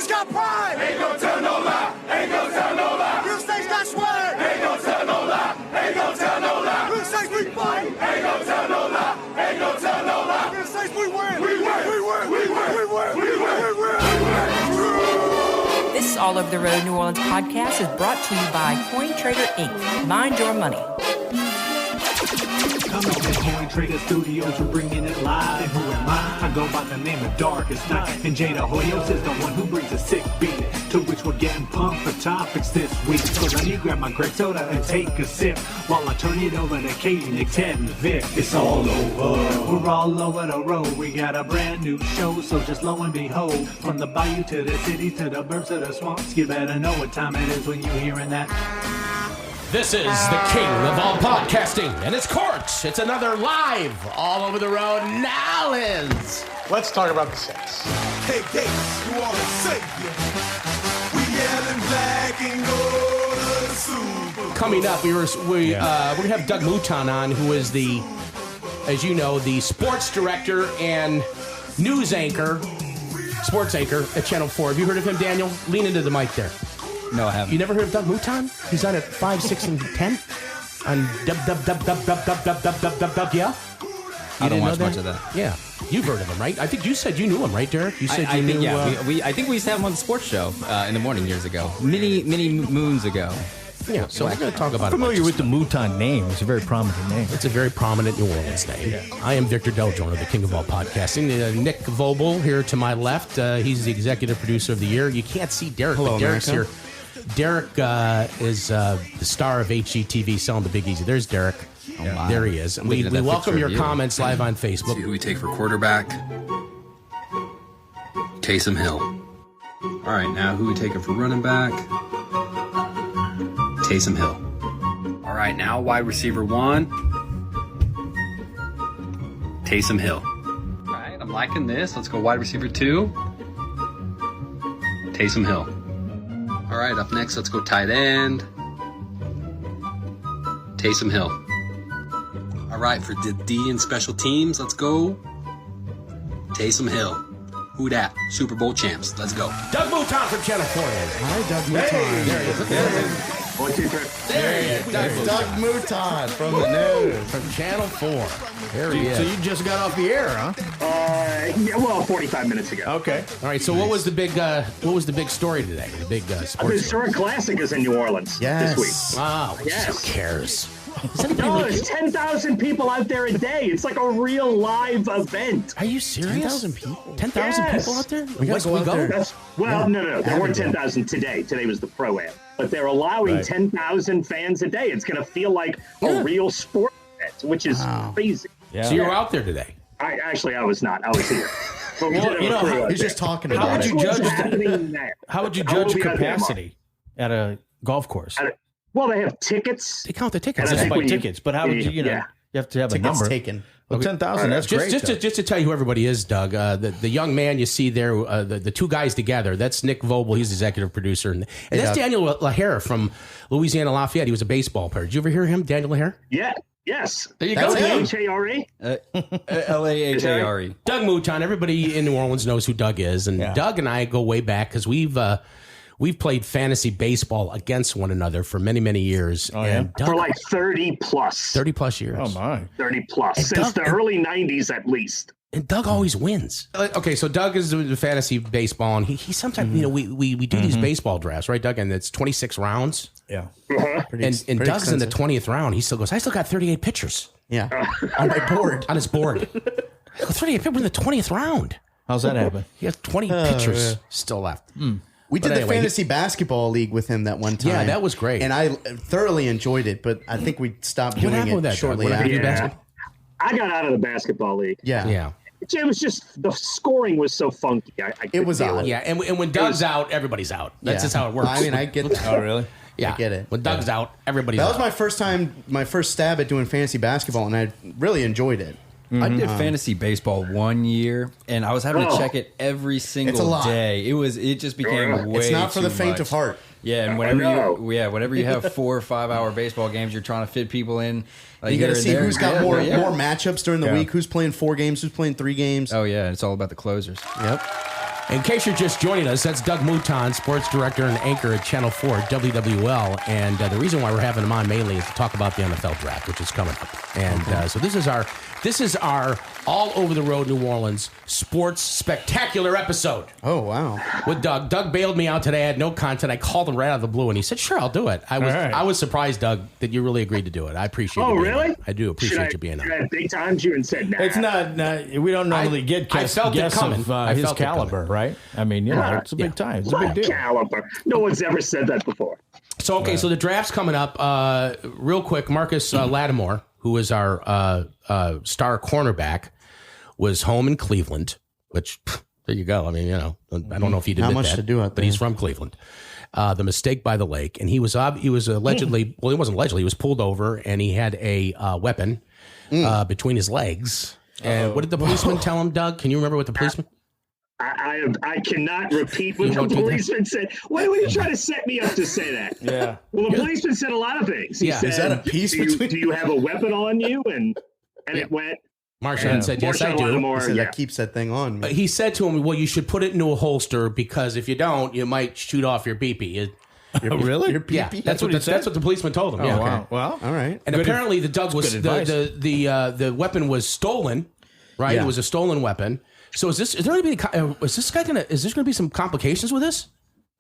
State's got pride. Ain't gon' tell no lie. Ain't gon' tell no lie. Blue State's got swag. Ain't gon' tell no lie. Ain't gon' tell no lie. Blue State's we fight. Ain't gon' tell no lie. Ain't gon' tell no lie. Blue State's we win. We win. We win. We win. We win. We win. We win. This All Over the Road New Orleans podcast is brought to you by Coin Trader Inc. Mind your money. Coming to Coin Trader Studios, we're bringing it live. And who am I? I go by the name of Darkest Night. And Jada Hoyos is the one who brings a sick beat, to which we're getting pumped for topics this week. So let me grab my great soda and take a sip, while I turn it over to Katie, Nick, Ted, and Vic. It's all over. We're all over the road. We got a brand new show, so just lo and behold, from the bayou to the city to the burbs to the swamps, you better know what time it is when you're hearing that. This is the king of all podcasting, and it's Courts. It's another live All Over the Road Nowlands. Let's talk about the Saints. Hey, Gates, you are the savior. We yelling black and gold of the Super. Coming up, we're gonna have Doug Mouton on, who is the, as you know, the sports director and news anchor, sports anchor at Channel 4. Have you heard of him, Daniel? Lean into the mic there. No, I haven't. You never heard of Doug Mouton? He's on at 5, 6, and 10 on yeah. I don't watch much of that. Yeah, you've heard of him, right? I think you said you knew him, right, Derek? You said I you think, knew. Yeah, I think we used to have him on the sports show in the morning years ago, many moons ago. Yeah, so we're going to talk about. I'm familiar with the Mouton name. It's a very prominent name. It's a very prominent New Orleans name. Yeah. I am Victor DelGiorno, the king of all podcasting. Nick Vobel here to my left. He's the executive producer of the year. You can't see Derek, Hello, but Derek's America. here. Derek is the star of HGTV selling the Big Easy. There's Derek. Oh, wow. There he is. And we welcome your comments live on Facebook. See who we take for quarterback. Taysom Hill. All right, now who we taking for running back? Taysom Hill. All right, now wide receiver 1. Taysom Hill. All right, I'm liking this. Let's go wide receiver 2. Taysom Hill. All right, up next, let's go tight end. Taysom Hill. All right, for the D and special teams, let's go. Taysom Hill. Who dat? Super Bowl champs. Let's go. Doug Mouton from Channel 4 is. Hi, Doug Mouton. Hey, there he is. There he is. Doug Mouton from the news. From Channel 4. There he is. So you just got off the air, huh? Yeah, well, 45 minutes ago. Okay. All right. So what was the big story today? The big The sports. historic classic is in New Orleans this week. Wow. Yes. Who cares? Does anybody No, really there's care? 10,000 people out there a day. It's like a real live event. Are you serious? 10,000 people? 10,000 Yes. people out there? We gotta go out there. No. There weren't 10,000 today. Today was the Pro-Am. But they're allowing 10,000 fans a day. It's going to feel like a real sport event, which is crazy. Yeah. So you were out there today? I was not. I was here. But we did have a crew out he's there. just talking How about would it. you judge What's happening there? How would you How will judge we have that, Mark? capacity at a golf course? Well, they have tickets. They count the tickets. And I Just think by when you- tickets, but how would you Yeah. you have to have Tickets a number. taken. Well, 10,000, that's great. Just to tell you who everybody is, Doug, the young man you see there, the two guys together, that's Nick Vobel. He's the executive producer. And that's Daniel LaHare from Louisiana Lafayette. He was a baseball player. Did you ever hear him, Daniel LaHare? Yeah. Yes. There you That's go. H-A-R-E? LAHARE. Doug Mouton. Everybody in New Orleans knows who Doug is. And Doug and I go way back because we've played fantasy baseball against one another for many, many years. Oh, and Doug, For like 30 plus. 30 plus years. Oh, my. 30 plus. And Since Doug- the early 90s at least. And Doug always wins. Okay, so Doug is the fantasy baseball, and he sometimes, we do these baseball drafts, right, Doug? And it's 26 rounds. Yeah. And Doug's in the 20th round. He still goes, I still got 38 pitchers. Yeah. On my board. On his board. I go, 38 pitchers in the 20th round. How's that happen? He has 20 pitchers still left. We did anyway, the fantasy basketball league with him that one time. Yeah, that was great. And I thoroughly enjoyed it, but I think we stopped What doing happened it with that, Doug? shortly What happened after. to basketball? I got out of the basketball league. Yeah. Yeah. It was just, the scoring was so funky. It was odd. Yeah, and when Doug's out, everybody's out. That's just how it works. I mean, I get that. Oh, really? Yeah. I get it. When Doug's out, everybody's That out. was my first time, my first stab at doing fantasy basketball, and I really enjoyed it. I did fantasy baseball one year, and I was having to check it every It's a single lot. day. It just became way It's not for too the faint much. of heart. Yeah, and whenever you have 4 or 5 hour baseball games, you're trying to fit people in. Like You got to here and see there. who's got more matchups during the Yeah. week, who's playing 4 games, who's playing 3 games. Oh yeah, it's all about the closers. Yep. In case you're just joining us, that's Doug Mouton, sports director and anchor at Channel 4 WWL. And the reason why we're having him on mainly is to talk about the NFL draft, which is coming up. And so this is our all over the road New Orleans sports spectacular episode. Oh, wow. With Doug. Doug bailed me out today. I had no content. I called him right out of the blue, and he said, sure, I'll do it. I was surprised, Doug, that you really agreed to do it. I appreciate it. Oh, really? I do appreciate you being on. I big times you and said, nah. It's not we don't normally get guests of his caliber, right? I mean, it's a big time. It's a big deal. Caliber. No one's ever said that before. So, so the draft's coming up. Real quick, Marcus Lattimore, who is our star cornerback, was home in Cleveland, which, there you go. I mean, I don't know if he'd admit Not much that, to do out but he's from Cleveland. The mistake by the lake. And he was allegedly, well, he wasn't allegedly, he was pulled over, and he had a weapon between his legs. And what did the policeman tell him, Doug? Can you remember what the policeman... I cannot repeat what the policeman said. Why were you trying to set me up to say that? Yeah. Well, the policeman said a lot of things. He said, is that a piece between... Do you have a weapon on you? And it went... Marshawn said, yes, I do. He said, that keeps that thing on me. He said to him, well, you should put it into a holster because if you don't, you might shoot off your BP. Really? Your pee-pee? Yeah, that's what the policeman told him. Oh, yeah. wow. Well, all right. And apparently the Doug was the weapon was stolen, right? Yeah. It was a stolen weapon. So is there going to be some complications with this?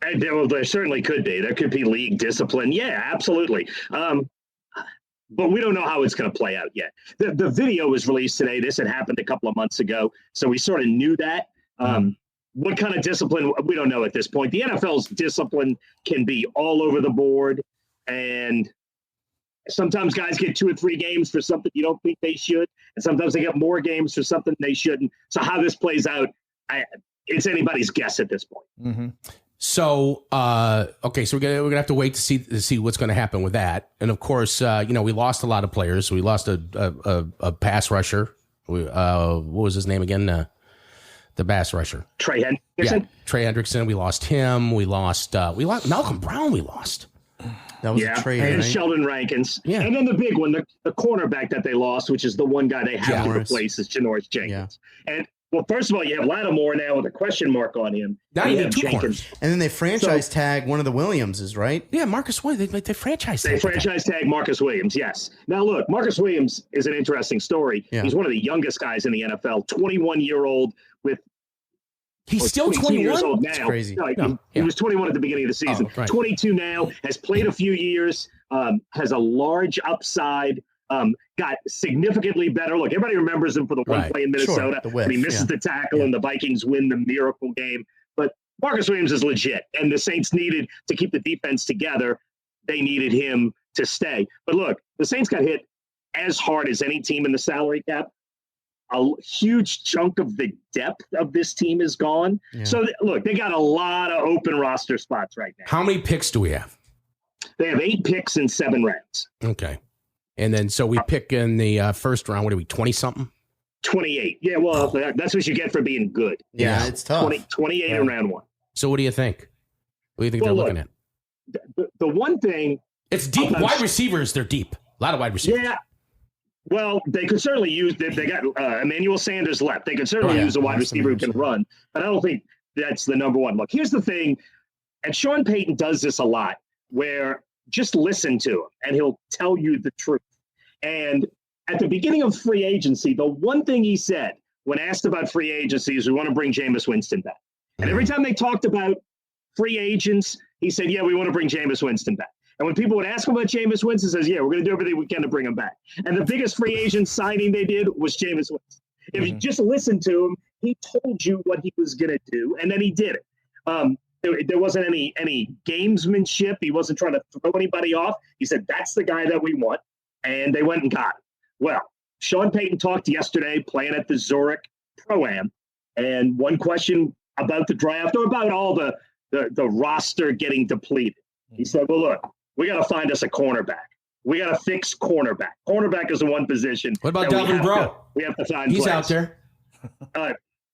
There certainly could be. There could be league discipline. Yeah, absolutely. But we don't know how it's going to play out yet. The video was released today. This had happened a couple of months ago, so we sort of knew that. What kind of discipline, we don't know at this point. The NFL's discipline can be all over the board, and sometimes guys get 2 or 3 games for something you don't think they should, and sometimes they get more games for something they shouldn't. So how this plays out, it's anybody's guess at this point. Mm-hmm. So, okay, so we're gonna have to wait to see what's going to happen with that. And of course, we lost a lot of players. We lost a pass rusher. What was his name again? The pass rusher. Trey Hendrickson. Yeah, Trey Hendrickson. We lost him. We lost Malcolm Brown. We lost. That was a trade, and right? Sheldon Rankins. Yeah. And then the big one, the cornerback that they lost, which is the one guy they have to replace, is Janoris Jenkins. Yeah. And well, first of all, you have Lattimore now with a question mark on him. Now you have 2 corners. And then they franchise tag one of the Williamses, right? Yeah, Marcus Williams. They franchise tag. They franchise tag Marcus Williams, yes. Now, look, Marcus Williams is an interesting story. Yeah. He's one of the youngest guys in the NFL, 21-year-old with... He's still 21 years old now. That's crazy. No, he was 21 at the beginning of the season. 22 now, has played a few years, has a large upside, got significantly better. Look, everybody remembers him for the one play in Minnesota. Sure, he misses the tackle and the Vikings win the miracle game. But Marcus Williams is legit, and the Saints needed to keep the defense together. They needed him to stay. But look, the Saints got hit as hard as any team in the salary cap. A huge chunk of the depth of this team is gone. Yeah. So, look, they got a lot of open roster spots right now. How many picks do we have? They have 8 picks in 7 rounds. Okay. And then, so we pick in the first round, what are we, 20-something? 28. Yeah, well, that's what you get for being good. Yeah, it's tough. 28 in round 1. So what do you think? What do you think they're looking at? The one thing... It's deep. Wide receivers, they're deep. A lot of wide receivers. Yeah. Well, they could certainly use... They got Emmanuel Sanders left. They could certainly use a wide receiver who can run. But I don't think that's the number one. Look, here's the thing. And Sean Payton does this a lot, where just listen to him, and he'll tell you the truth. And at the beginning of free agency, the one thing he said when asked about free agency is we want to bring Jameis Winston back. And every time they talked about free agents, he said, yeah, we want to bring Jameis Winston back. And when people would ask him about Jameis Winston, he says, yeah, we're going to do everything we can to bring him back. And the biggest free agent signing they did was Jameis Winston. If you just listened to him, he told you what he was going to do, and then he did it. There wasn't any gamesmanship. He wasn't trying to throw anybody off. He said, that's the guy that we want. And they went and got him. Well, Sean Payton talked yesterday playing at the Zurich Pro-Am. And one question about the draft or about all the roster getting depleted. He said, well, look, we got to find us a cornerback. We got to fix cornerback. Cornerback is the one position. What about Delvin Breaux? We have to find He's players. Out there.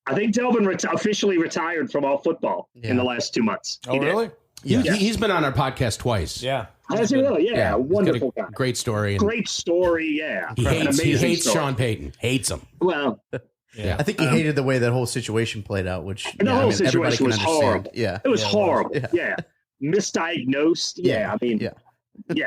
I think Delvin officially retired from all football in the last 2 months. Oh, really? Yeah. He's been on our podcast twice. Yeah. Has he really? Yeah. Wonderful guy. Great story. Great story, yeah. He hates story. Sean Payton. Hates him. Well, Yeah. I think he hated the way that whole situation played out, which the whole situation everybody can was understand. horrible. Yeah. It was horrible. Yeah. Yeah. Misdiagnosed. Yeah. I mean,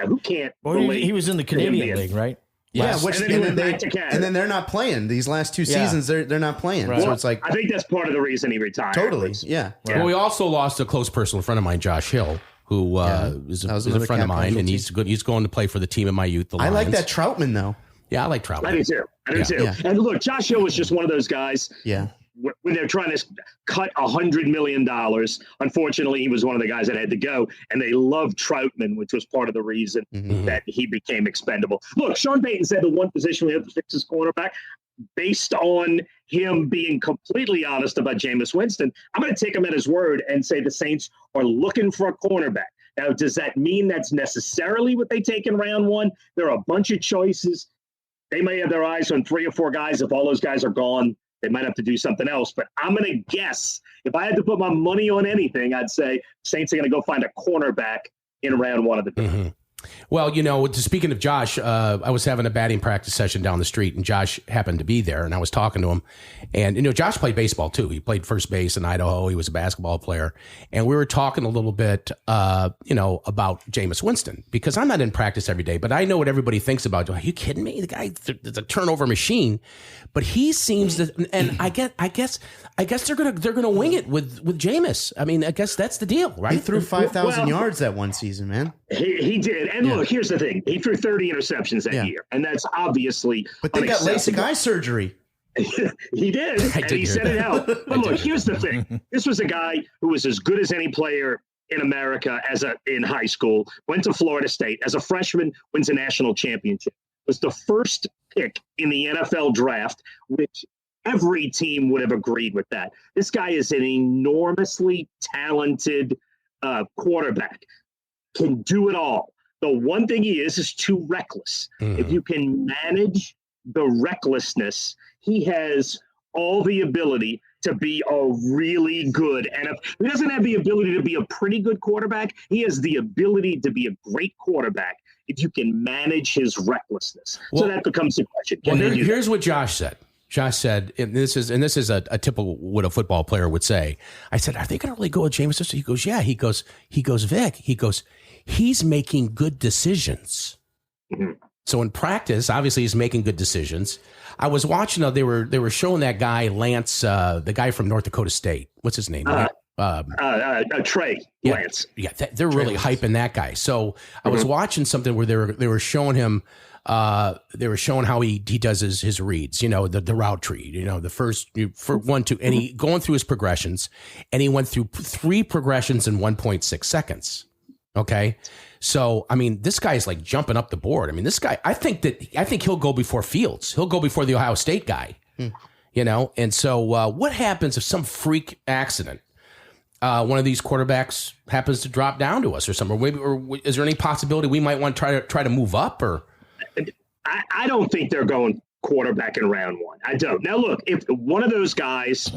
who can't believe he was in the Canadian League, right? Yeah, and then they're not playing these last 2 seasons. They're not playing. Right. So it's like, I think that's part of the reason he retired. Totally. Yeah. Well, we also lost a close personal friend of mine, Josh Hill, who is a friend of mine, and he's good. He's going to play for the team in my youth. The Lions. I like that Troutman though. Yeah, I like Troutman. I do too. Yeah. And look, Josh Hill was just one of those guys. Yeah. When they're trying to cut $100 million, unfortunately, he was one of the guys that had to go. And they loved Troutman, which was part of the reason that he became expendable. Look, Sean Payton said the one position we have to fix is cornerback. Based on him being completely honest about Jameis Winston, I'm going to take him at his word and say the Saints are looking for a cornerback. Now, does that mean that's necessarily what they take in round one? There are a bunch of choices. They may have their eyes on 3 or 4 guys. If all those guys are gone, they might have to do something else. But I'm going to guess, if I had to put my money on anything, I'd say Saints are going to go find a cornerback in round one of the draft. Well, speaking of Josh, I was having a batting practice session down the street, and Josh happened to be there, and I was talking to him. And, Josh played baseball, too. He played first base in Idaho. He was a basketball player. And we were talking a little bit, about Jameis Winston, because I'm not in practice every day, but I know what everybody thinks about. Are you kidding me? The guy is a turnover machine. But he seems to, and I guess they're gonna wing it with Jameis. I mean, I guess that's the deal, right? He threw 5,000 yards that one season, man. He did. And look, here's the thing. He threw 30 interceptions that year. And that's obviously But they got LASIK eye surgery. He did. And he said it out. But look, here's the thing. This was a guy who was as good as any player in America in high school, went to Florida State. As a freshman, wins a national championship. Was the first pick in the NFL draft, which every team would have agreed with that. This guy is an enormously talented quarterback. Can do it all. The one thing he is too reckless. If you can manage the recklessness, he has all the ability to be a really good. And if he doesn't have the ability to be a pretty good quarterback, he has the ability to be a great quarterback if you can manage his recklessness. So that becomes the question. Here's what Josh said. Josh said, and this is a typical what a football player would say. I said, are they going to really go with Jameis? He goes, yeah. He goes, Vic. He goes, he's making good decisions. So in practice, obviously, he's making good decisions. I was watching. They were showing that guy Lance, the guy from North Dakota State. What's his name? Trey Lance. Yeah, they're really hyping that guy. So I was watching something where they were showing him. They were showing how he does his reads, the route tree, the first for 1, 2, and he going through his progressions, and he went through 3 progressions in 1.6 seconds. Okay. So, I mean, this guy's like jumping up the board. I mean, this guy, I think he'll go before Fields. He'll go before the Ohio State guy, and so what happens if some freak accident, one of these quarterbacks happens to drop down to us or something, or is there any possibility we might want to try to move up or? I don't think they're going quarterback in round one. I don't. Now, look, if one of those guys,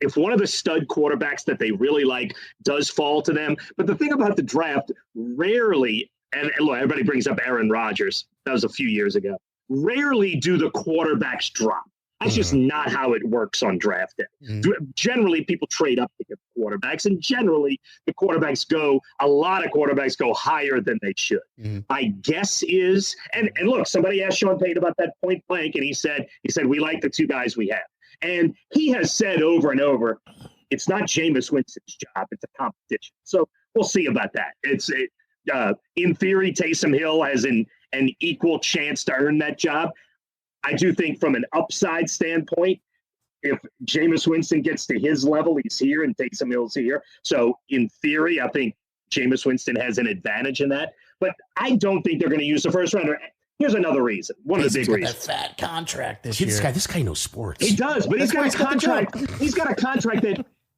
if one of the stud quarterbacks that they really like does fall to them. But the thing about the draft, rarely, and look, everybody brings up Aaron Rodgers. That was a few years ago. Rarely do the quarterbacks drop. That's just not how it works on draft day. Generally, people trade up to get quarterbacks, and generally, a lot of quarterbacks go higher than they should. My guess is, and look, somebody asked Sean Payton about that point blank, and he said, we like the 2 guys we have. And he has said over and over, it's not Jameis Winston's job, it's a competition. So we'll see about that. In theory, Taysom Hill has an equal chance to earn that job. I do think from an upside standpoint, if Jameis Winston gets to his level, he's here and Taysom Hill's here. So in theory, I think Jameis Winston has an advantage in that. But I don't think they're going to use the first rounder. Here's another reason. One of the big reasons. That fat contract this year. This guy knows sports. He does, but he's got a contract. He's got a contract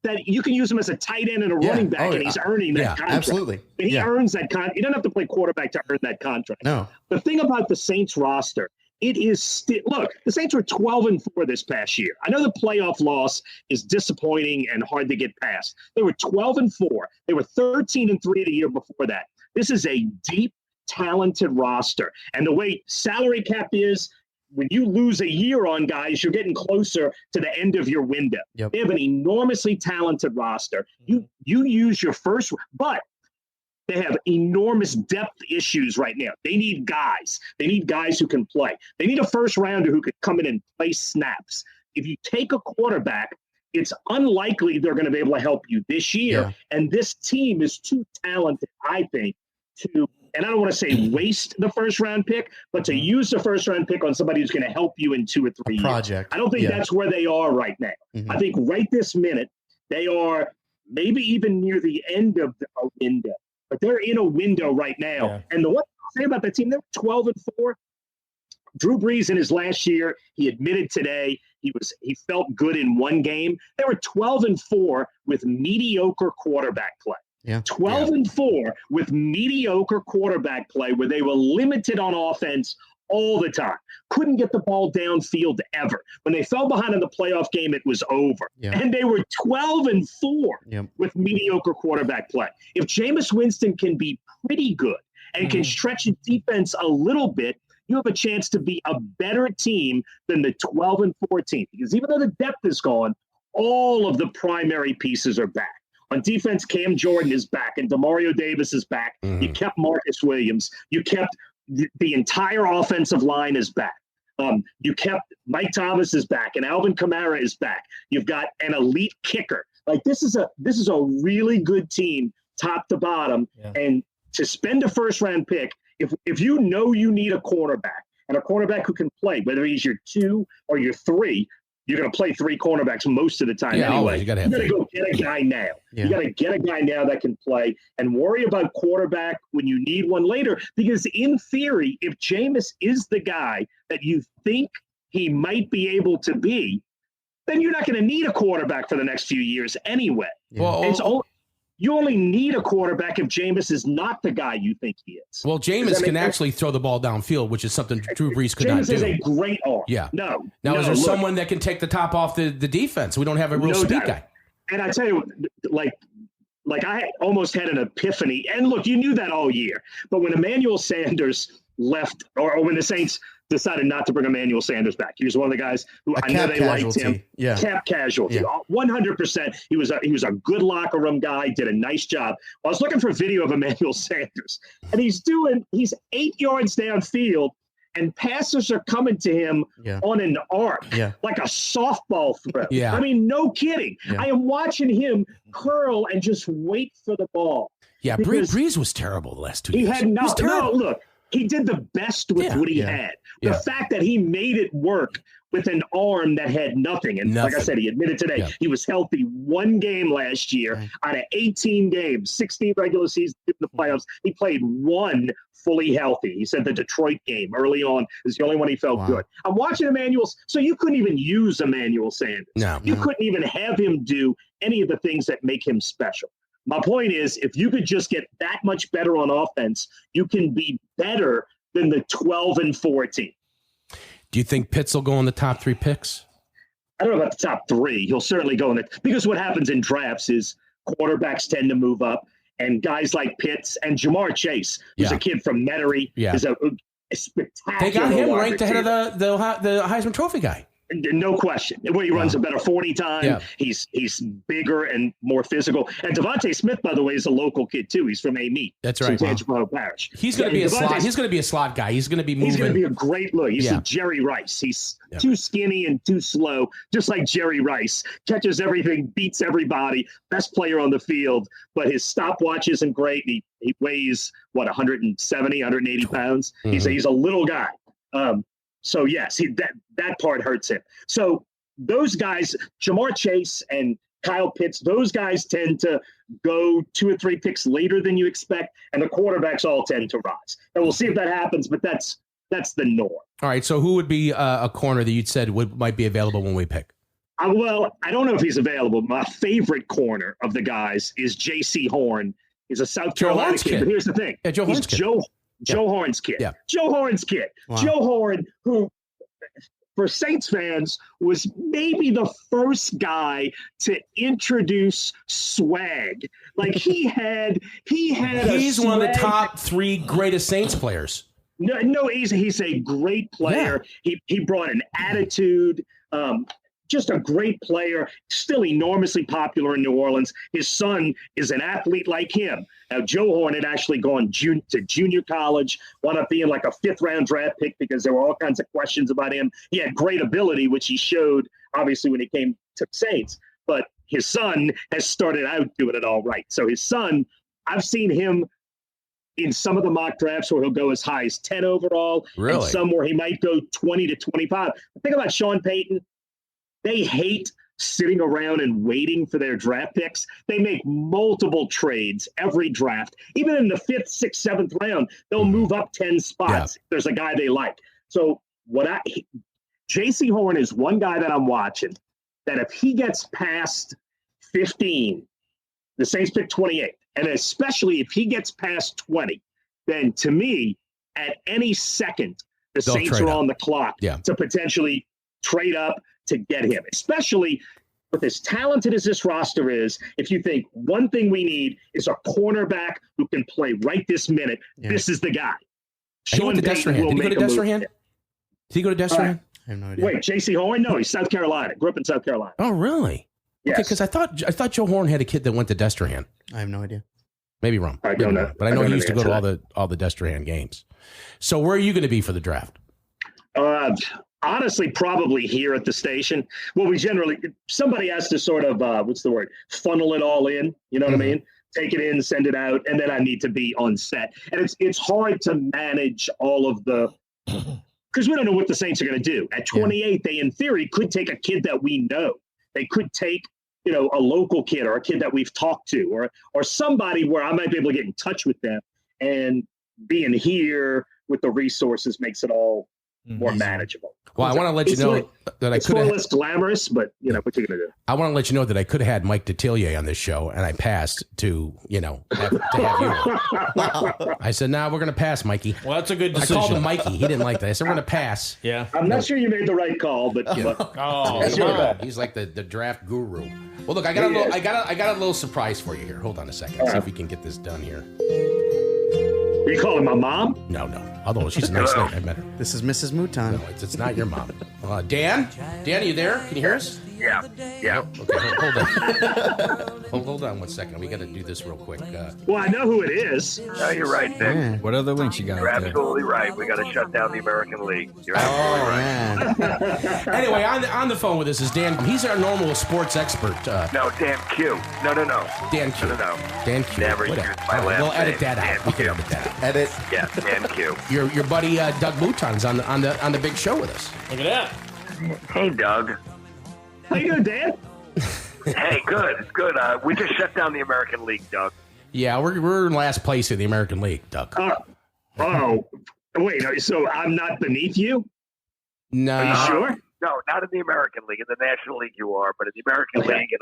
that you can use him as a tight end and a running back, and he's earning that contract. Absolutely. And he earns that contract. He doesn't have to play quarterback to earn that contract. No. The thing about the Saints roster, it is still, look, the Saints were 12-4 this past year. I know the playoff loss is disappointing and hard to get past. They were 12-4. They were 13-3 the year before that. This is a deep, talented roster. And the way salary cap is, when you lose a year on guys, you're getting closer to the end of your window. Yep. They have an enormously talented roster. You use your first, but they have enormous depth issues right now. They need guys. They need guys who can play. They need a first rounder who could come in and play snaps. If you take a quarterback, it's unlikely they're going to be able to help you this year. Yeah. And this team is too talented, I think, to, and I don't want to say waste the first round pick, but to use the first round pick on somebody who's going to help you in 2 or 3 years. I don't think that's where they are right now. I think right this minute, they are maybe even near the end of a window. But they're in a window right now. Yeah. And the one thing about that team, they're 12-4. Drew Brees in his last year, he admitted today he felt good in one game. They were 12-4 with mediocre quarterback play. Yeah. 12-4 with mediocre quarterback play where they were limited on offense all the time. Couldn't get the ball downfield ever. When they fell behind in the playoff game, it was over. Yeah. And they were 12-4 with mediocre quarterback play. If Jameis Winston can be pretty good and can stretch the defense a little bit, you have a chance to be a better team than the 12-4 team. Because even though the depth is gone, all of the primary pieces are back. On defense, Cam Jordan is back and DeMario Davis is back. You kept Marcus Williams. You kept the entire offensive line is back. You kept Mike Thomas is back and Alvin Kamara is back. You've got an elite kicker. Like this is a really good team, top to bottom. Yeah. And to spend a first round pick, if you know you need a cornerback and a cornerback who can play, whether he's your 2 or your 3, you're going to play 3 cornerbacks most of the time anyway. Always. You got to go get a guy now. Yeah. You got to get a guy now that can play and worry about quarterback when you need one later. Because in theory, if Jameis is the guy that you think he might be able to be, then you're not going to need a quarterback for the next few years anyway. Yeah. Well, you only need a quarterback if Jameis is not the guy you think he is. Well, Jameis can actually throw the ball downfield, which is something Drew Brees could not do. Jameis is a great arm. Yeah. Is there someone that can take the top off the defense? We don't have a real speed guy. And I tell you, like I almost had an epiphany. And look, you knew that all year. But when Emmanuel Sanders left, or when the Saints decided not to bring Emmanuel Sanders back, he was one of the guys who I know they liked him. Yeah. Cap casualty. Yeah. 100%. He was a good locker room guy, did a nice job. I was looking for video of Emmanuel Sanders, and he's 8 yards downfield, and passes are coming to him on an arc, like a softball throw. Yeah. I mean, no kidding. Yeah. I am watching him curl and just wait for the ball. Yeah, Brees was terrible the last 2 years. He had no, look. He did the best with what he had. The fact that he made it work with an arm that had nothing. And like I said, he admitted today he was healthy 1 game last year out of 18 games, 16 regular season in the playoffs. He played 1 fully healthy. He said the Detroit game early on is the only one he felt good. I'm watching Emmanuel. So you couldn't even use Emmanuel Sanders. You couldn't even have him do any of the things that make him special. My point is, if you could just get that much better on offense, you can be better than the 12-4 team. Do you think Pitts will go in the top 3 picks? I don't know about the top 3. He'll certainly go in it, because what happens in drafts is quarterbacks tend to move up, and guys like Pitts and Jamar Chase, who's a kid from Metairie, is a spectacular. They got him ranked ahead of the Heisman Trophy guy. No question. Where he runs a better 40 time. Yeah. He's bigger and more physical. And Devontae Smith, by the way, is a local kid too. He's from Amite. That's right. Tangipahoa Parish. He's going to be a slot. He's going to be a slot guy. He's going to be moving. He's going to be a great look. He's a Jerry Rice. He's too skinny and too slow, just like Jerry Rice. Catches everything, beats everybody. Best player on the field, but his stopwatch isn't great. He weighs 170, 180 pounds. He's a little guy. So yes, that part hurts him. So those guys, Jamar Chase and Kyle Pitts, those guys tend to go 2 or 3 picks later than you expect, and the quarterbacks all tend to rise. And we'll see if that happens, but that's the norm. All right. So who would be a corner that you'd said might be available when we pick? Well, I don't know if he's available. My favorite corner of the guys is J.C. Horn. He's a South Carolina kid. But here's the thing: Joe Horn's kid. Joe Horn's kid. Yeah. Joe Horn's kid. Wow. Joe Horn, who for Saints fans was maybe the first guy to introduce swag. Like he had He's one of the top 3 greatest Saints players. No, he's a great player. Yeah. He brought an attitude. Just a great player, still enormously popular in New Orleans. His son is an athlete like him. Now, Joe Horn had actually gone to junior college, wound up being like a 5th-round draft pick because there were all kinds of questions about him. He had great ability, which he showed, obviously, when he came to Saints. But his son has started out doing it all right. So his son, I've seen him in some of the mock drafts where he'll go as high as 10 overall, and some where he might go 20 to 25. The thing about Sean Payton, they hate sitting around and waiting for their draft picks. They make multiple trades every draft. Even in the 5th, 6th, 7th round, they'll move up 10 spots. Yeah. There's a guy they like. So J.C. Horn is one guy that I'm watching that if he gets past 15, the Saints pick 28, and especially if he gets past 20, then to me, at any second, the Saints are on the clock to potentially trade up to get him, especially with as talented as this roster is. If you think one thing we need is a cornerback who can play right this minute, this is the guy. Sean Payton will make a move. Did he go to Destrehan? I have no idea. Wait, J.C. Horn? No, he's South Carolina. Grew up in South Carolina. Oh, really? Yes. Okay, because I thought Joe Horn had a kid that went to Destrehan. I have no idea. Maybe wrong. I don't know. But I know he used to go to all the Destrehan games. So where are you going to be for the draft? Honestly, probably here at the station. Well, we generally, somebody has to sort of, funnel it all in. You know what I mean? Take it in, send it out, and then I need to be on set. And it's hard to manage all of the, because we don't know what the Saints are going to do. At 28, they, in theory, could take a kid that we know. They could take, a local kid or a kid that we've talked to or somebody where I might be able to get in touch with them. And being here with the resources makes it all more manageable. Well, I want to let you know that I could have less glamorous, but what you're going to do. I want to let you know that I could have had Mike Detillier on this show, and I passed to have you. I said, "Nah, we're going to pass, Mikey." Well, that's a good decision. I called him Mikey. He didn't like that. I said, "We're going to pass." Yeah, I'm not sure you made the right call, but he's like the draft guru. Well, look, I got a little surprise for you here. Hold on a second. See if we can get this done here. Are you calling my mom? No. Although she's a nice lady. I met her. This is Mrs. Mouton. No, it's not your mom. Dan, are you there? Can you hear us? Yeah. Okay, hold on. Hold on 1 second. We got to do this real quick. Well, I know who it is. No, you're right, Nick. Yeah. What other links you got? You're absolutely right. We got to shut down the American League. You're absolutely right. Anyway, on the phone with us is Dan. He's our normal sports expert. No, Dan Q. No. Dan Q. No. Dan Q. Never used my last We'll edit name. that out. We can edit that out. Edit. Yeah, Dan Q. Your buddy Doug Mouton's on the big show with us. Look at that. Hey, Doug. How you doing, Dan? Hey, good. We just shut down the American League, Doug. Yeah, we're in last place in the American League, Doug. Wait. So I'm not beneath you? No. Are you sure? No, not in the American League. In the National League, you are, but in the American League, and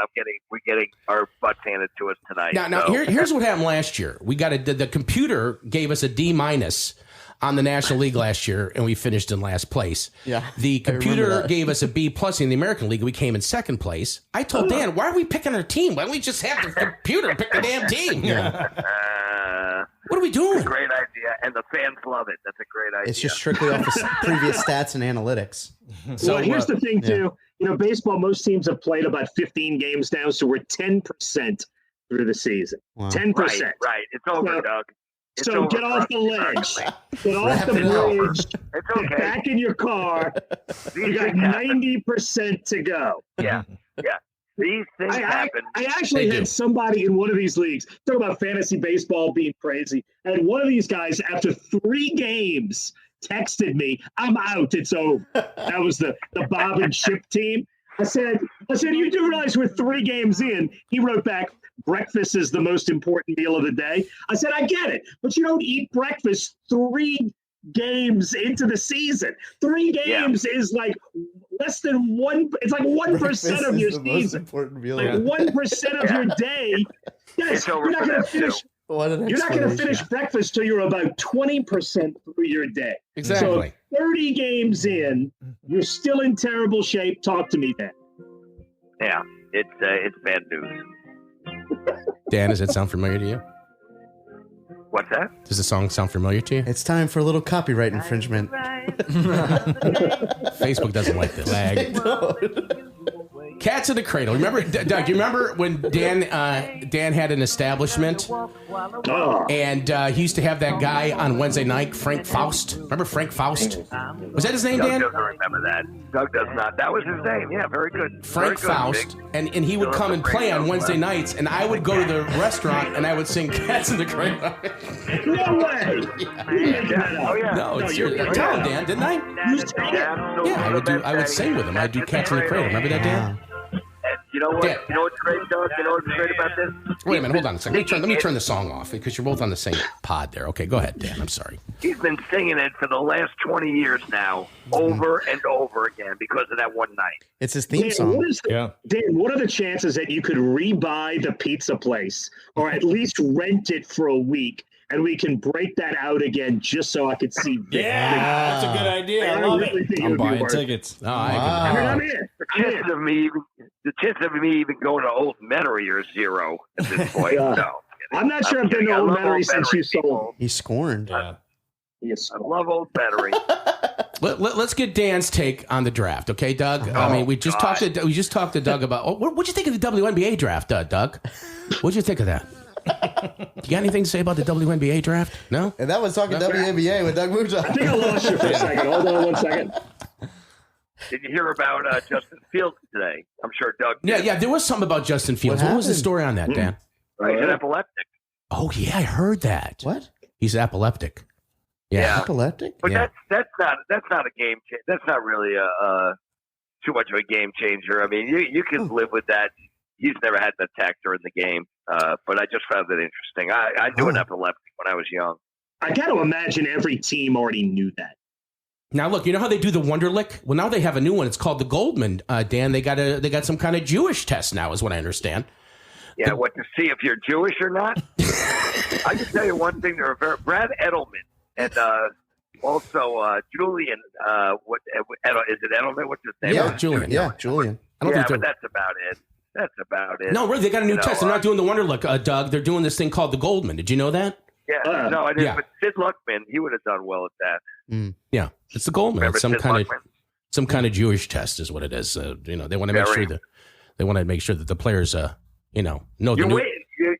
we're getting our butts handed to us tonight. Now, here's what happened last year. We got the computer gave us a D- on the National League last year, and we finished in last place. Yeah, the computer gave us a B+ in the American League. We came in second place. I told Dan, why are we picking our team? Why don't we just have the computer pick the damn team? What are we doing? It's a great idea, and the fans love it. That's a great idea. It's just strictly off of previous stats and analytics. So here's the thing, too. Baseball, most teams have played about 15 games now, so we're 10% through the season. Wow. 10%. Right. It's over, Doug. So get off the ledge. Get off the bridge. It's okay. Get back in your car. You got 90% to go. Yeah. These things happen. I actually had somebody in one of these leagues talk about fantasy baseball being crazy. And one of these guys, after 3 games, texted me, "I'm out. It's over." That was the Bob and Chip team. I said, you do realize we're 3 games in. He wrote back, "Breakfast is the most important meal of the day." I said, I get it, but you don't eat breakfast 3 games into the season. 3 games is like less than 1. It's like 1% of your season. Like 1% of your day. Yes, you're not going to finish. You're not going to finish breakfast till you're about 20% through your day. Exactly. So 30 games in, you're still in terrible shape. Talk to me, Dan. Yeah, it's bad news. Dan, does that sound familiar to you? What's that? Does the song sound familiar to you? It's time for a little copyright infringement. Facebook doesn't like this. Cats in the Cradle. Remember, Doug, you remember when Dan had an establishment? And he used to have that guy on Wednesday night, Frank Faust. Remember Frank Faust? Was that his name, Dan? Doug doesn't remember that. Doug does not. That was his name. Yeah, very good. Frank Faust. And he would come and play on Wednesday nights, and I would go to the rrestaurant, and I would sing Cats in the Cradle. No way! Oh, yeah. No, it's your... I told him, Dan, didn't I? Yeah, I would sing with him. I'd do Cats in the Cradle. Remember that, Dan? You know what? Dan. You know what's great, Doug? You know what's great about this? Wait a minute, hold on a second. Let me turn the song off because you're both on the same pod there. Okay, go ahead, Dan. I'm sorry. He's been singing it for the last 20 years now, over and over again, because of that one night. It's his theme song. Dan, what are the chances that you could rebuy the pizza place or at least rent it for a week? And we can break that out again just so I could see. That's a good idea. I love it. I'm buying tickets. Oh, I'm in. The chance of me even going to Old Metairie are zero at this point. No. I'm not sure I've been to Old Metairie since you sold. He scorned. Yes, I love Old Metairie. Let's get Dan's take on the draft, okay, Doug? I mean, we just talked to Doug about. What'd you think of the WNBA draft, Doug? What'd you think of that? You got anything to say about the WNBA draft? No? And that was talking WNBA with Doug Mouton. I think I lost you for a second. Hold on 1 second. Did you hear about Justin Fields today? I'm sure Doug did. Yeah, there was something about Justin Fields. What was the story on that, Dan? He's an epileptic. Oh, yeah, I heard that. What? He's epileptic. Yeah. Epileptic? But that's not a game changer. That's not really too much of a game changer. I mean, you can live with that. He's never had an attack during the game, but I just found it interesting. I knew an epileptic when I was young. I got to imagine every team already knew that. Now, look, you know how they do the Wonderlic? Well, now they have a new one. It's called the Goldman. Dan, they got some kind of Jewish test now, is what I understand. Yeah, what to see if you're Jewish or not? I can tell you one thing. There are Brad Edelman and also Julian. What is it? Edelman? What's his name? Yeah, Julian. Yeah, Julian. But that's about it. That's about it. No, really, they got a new test. They're not doing the Wonderlic, Doug. They're doing this thing called the Goldman. Did you know that? Yeah, no, I didn't. Yeah. But Sid Luckman, he would have done well at that. Yeah, it's the Goldman. Remember It's some kind of Jewish test, is what it is. They want to make sure that the players, know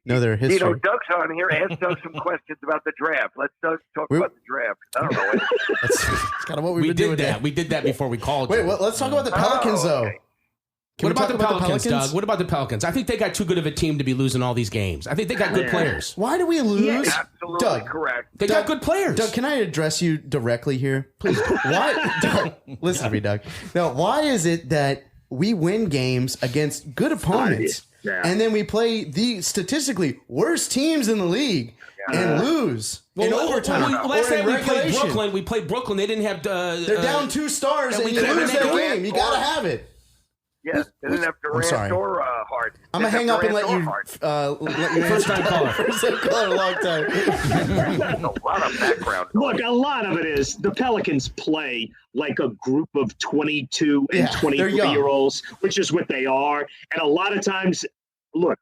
their history. Doug's on here. Ask Doug some questions about the draft. Let's Doug talk about the draft. I don't know. That's kind of what we did that. We did that before we called. Wait, let's talk about the Pelicans, though. Okay. What about the Pelicans, Doug? What about the Pelicans? I think they got too good of a team to be losing all these games. I think they got good players. Why do we lose? Yeah, absolutely Doug, correct. They got good players. Doug, can I address you directly here? Please. Why? Doug, listen to me, Doug. Now, why is it that we win games against good opponents and then we play the statistically worst teams in the league and lose in overtime? Last night we played Brooklyn. They didn't have... they're down 2 stars and you lose that game. You got to have it. Yeah, they didn't have Durant or Harden. I'm going to hang up and let you First time caller. First time caller in a long time. There's a lot of background. Look, a lot of it is the Pelicans play like a group of 22 and 23-year-olds, which is what they are. And a lot of times, look,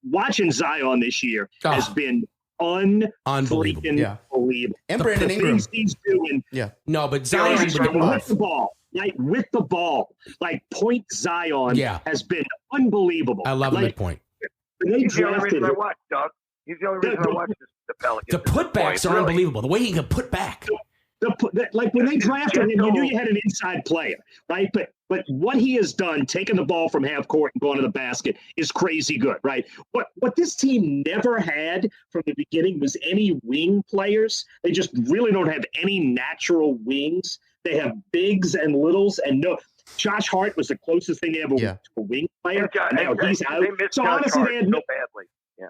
watching Zion this year has been unbelievable. And Brandon Ingram. Things he's doing. Yeah. No, but Zion with the ball. With the ball, Point Zion has been unbelievable. I love him at point. He's the only reason I watch, Doug. He's the only reason I watch the Pelicans. The putbacks are unbelievable. The way he can put back. When they drafted him, you knew you had an inside player, right? But what he has done, taking the ball from half court and going to the basket, is crazy good, right? What this team never had from the beginning was any wing players. They just really don't have any natural wings. They have bigs and littles, and no. Josh Hart was the closest thing they ever to a wing player. Now he's out. So honestly, they had no badly. Yeah.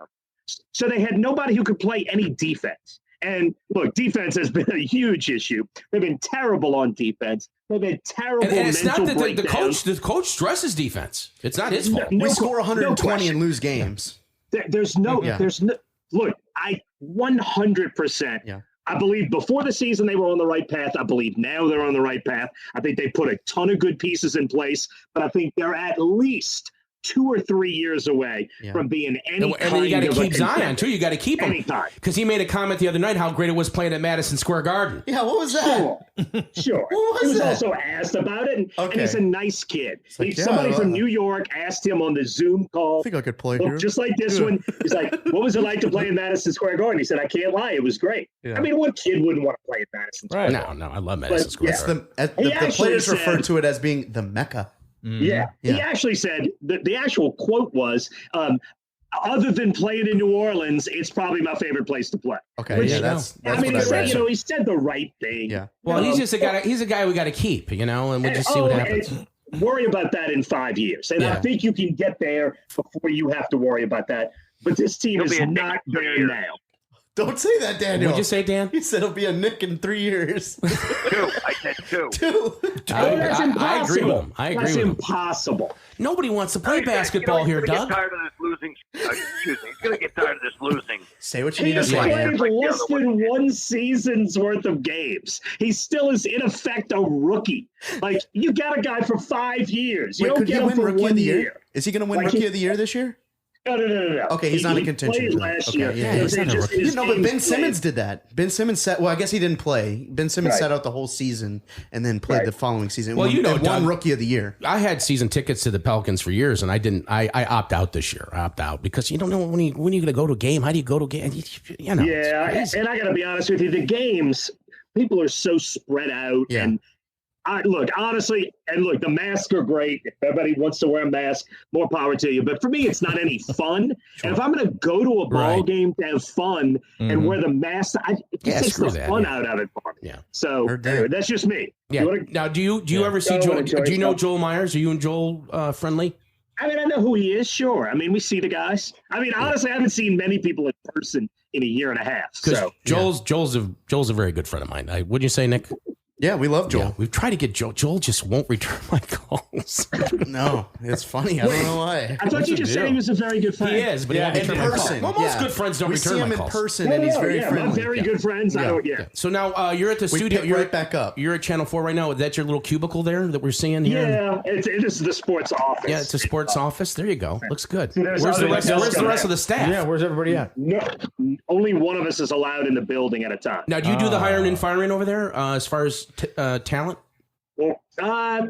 So they had nobody who could play any defense. And look, defense has been a huge issue. They've been terrible on defense. They've been terrible. And it's not that the coach stresses defense. It's not his fault. We score 120 and lose games. There's no. Look, I 100%. Yeah. I believe before the season they were on the right path. I believe now they're on the right path. I think they put a ton of good pieces in place, but I think they're at least 2 or 3 years away from being any and then you got to keep Zion, too. You got to keep him. Anytime. Because he made a comment the other night how great it was playing at Madison Square Garden. Yeah, what was that? Sure. What he was was that? also asked about it, and he's a nice kid. Somebody from New York asked him on the Zoom call. I think I could play here. Just like this one. He's like, what was it like to play in Madison Square Garden? He said, I can't lie. It was great. Yeah. I mean, what kid wouldn't want to play at Madison Square Garden? No, I love Madison Square Garden. The players refer to it as being the Mecca. Yeah. He actually said the actual quote was, other than playing in New Orleans, it's probably my favorite place to play. Okay, Which, that's I mean, what I read. he said the right thing. Yeah. Well, he's just a guy. He's a guy we got to keep, and we'll just see what happens. Worry about that in 5 years, and I think you can get there before you have to worry about that. But this team is not there now. Don't say that, Daniel. What'd you say, Dan? He said it'll be a Nick in 3 years. 2. I said 2. 2. That's impossible. I agree with him. That's impossible. Nobody wants to play basketball here, Doug. He's going to get tired of this losing. Excuse me. He's going to get tired of this losing. Say what you He need to has say. played less than one season's worth of games. He still is, in effect, a rookie. Like, you got a guy for 5 years. You don't could get he him win for Rookie 1 of the year. Year? Is he going to win Rookie of the Year this year? No. Okay, he's not in contention. He played last year. Yeah, He's not a rookie. but Ben Simmons did that. Ben Simmons well, I guess he didn't play. Ben Simmons sat out the whole season and then played the following season. Well, Doug, won Rookie of the Year. I had season tickets to the Pelicans for years, and I didn't. I opt out this year. I opt out because you don't know when you're going to go to a game. How do you go to a game? Yeah, and I got to be honest with you. The games, people are so spread out, and honestly, the masks are great. If everybody wants to wear a mask, more power to you. But for me, it's not any fun. And if I'm going to go to a ball game to have fun and wear the mask, it takes the fun out of it for me. Yeah. So anyway, that's just me. Yeah. Now, do you ever see Joel? Do you know Joel Myers? Are you and Joel friendly? I mean, I know who he is. Sure. I mean, we see the guys. I mean, honestly, I haven't seen many people in person in a year and a half. So Joel's a very good friend of mine. Wouldn't you say, Nick? Yeah, we love Joel. Yeah, we've tried to get Joel. Joel just won't return my calls. No, it's funny. I don't know why. I thought you just said he was a very good friend. He is, but in person. Well, most good friends don't return my calls. We see him in person, and he's very friendly. Very good friends. Yeah. So now you're at the studio. You're right back up. You're at Channel 4 right now. Is that your little cubicle there that we're seeing here? Yeah, it is the sports office. Yeah, it's a sports office. There you go. Looks good. Where's the rest of the staff? Yeah, where's everybody at? No, only one of us is allowed in the building at a time. Now, do you do the hiring and firing over there as far as talent?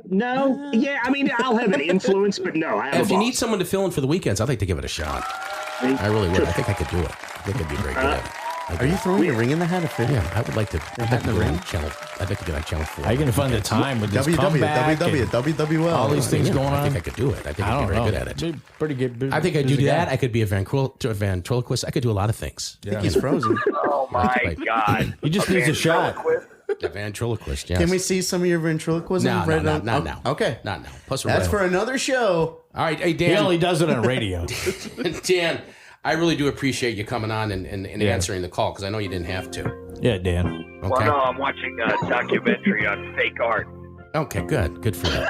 No. Yeah, I mean, I'll have an influence, but no. I have if you need someone to fill in for the weekends, I'd like to give it a shot. I really would. I think I could do it. I think I'd be very good at it. Are you throwing your ring in the hat of fit? Yeah, I would like to. I'd like to get on Channel. I'd like to get on Channel 4. How are you going to find the time with this comeback WWL, all these things going on? I think I could do it. I think I'd be very good at it. Pretty good. I think I'd do that. I could be a ventriloquist. I could do a lot of things. I think he's frozen. Oh my God! He just needs a shot. A ventriloquist, yes. Can we see some of your ventriloquism? Not now. Okay. Not now. Plus, that's for another show. All right. Hey, Dan. He only does it on radio. Dan, I really do appreciate you coming on and answering the call because I know you didn't have to. Yeah, Dan. Okay. Well, no, I'm watching a documentary on fake art. Okay, good. Good for you.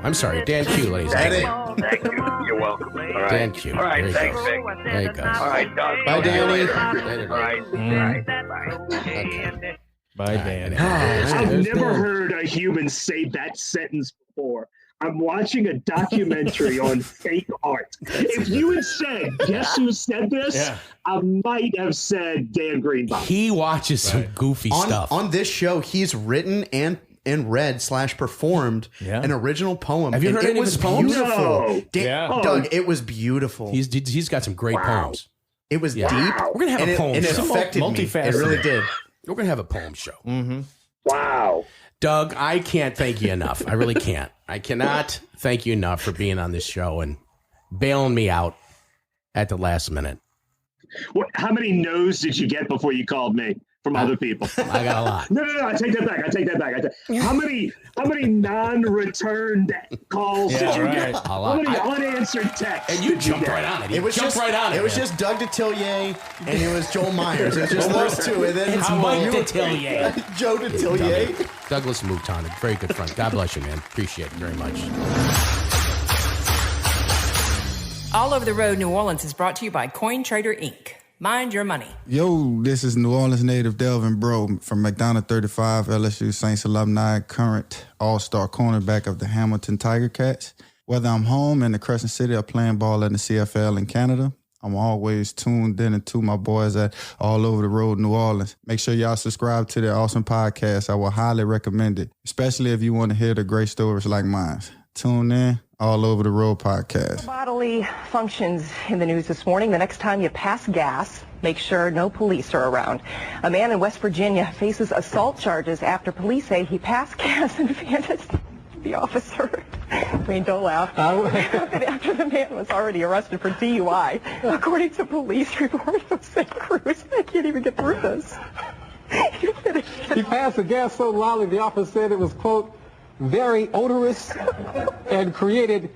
I'm sorry. Dan Q, ladies and gentlemen. Thank you. You're welcome. All right. Dan Q. All right, thanks, Vic. There you go. All right, Doug. Bye, Danny. Later. All right. Bye. Okay. Bye, Dan. I've never heard a human say that sentence before. I'm watching a documentary on fake art. If you had said, guess who said this? I might have said Dan Greenbaum. He watches some goofy stuff. On this show, he's written and read / performed an original poem. Have you heard any of his poems? No. Doug, it was beautiful. He's got some great poems. It was deep. We're going to have a poem and show. it affected me. It really did. We're going to have a poem show. Mm-hmm. Wow. Doug, I can't thank you enough. I really can't. I cannot thank you enough for being on this show and bailing me out at the last minute. How many no's did you get before you called me from other people? I got a lot. No. I take that back. How many non-returned calls did you get? How many unanswered texts? And you jumped right on it. It was just Doug Detillier and it was Joel Myers. It was just those two. And then it's Mike Detillier. Joe Detillier. Douglas Mouton, a very good friend. God bless you, man. Appreciate it very much. All Over the Road New Orleans is brought to you by Coin Trader Inc. Mind your money. Yo, this is New Orleans native Delvin Bro from McDonough 35, LSU Saints alumni, current all-star cornerback of the Hamilton Tiger Cats. Whether I'm home in the Crescent City or playing ball in the CFL in Canada, I'm always tuned in to my boys at all over the road, New Orleans. Make sure y'all subscribe to their awesome podcast. I will highly recommend it, especially if you want to hear the great stories like mine. Tune in, All Over the Road podcast. Bodily functions in the news this morning. The next time you pass gas, make sure no police are around. A man in West Virginia faces assault charges after police say he passed gas and handed the officer. I mean, don't laugh. After the man was already arrested for DUI, according to police report from St. Cruz. I can't even get through this. He passed the gas so loudly, the officer said it was, quote, very odorous and created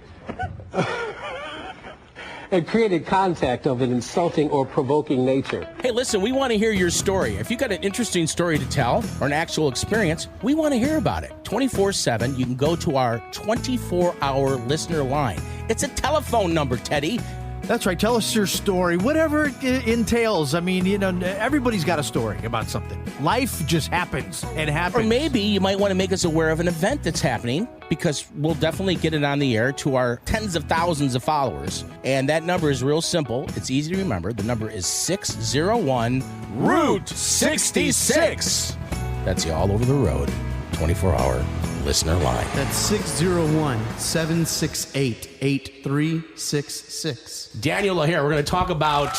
contact of an insulting or provoking nature. Hey, listen, we want to hear your story. If you got an interesting story to tell or an actual experience, we want to hear about it. 24/7, you can go to our 24-hour listener line. It's a telephone number, Teddy. That's right. Tell us your story, whatever it entails. I mean, you know, everybody's got a story about something. Life just happens and happens. Or maybe you might want to make us aware of an event that's happening, because we'll definitely get it on the air to our tens of thousands of followers. And that number is real simple. It's easy to remember. The number is 601-ROOT-66. That's the All Over the Road 24-hour listener line. That's 601-768-8366. Daniel here. We're going to talk about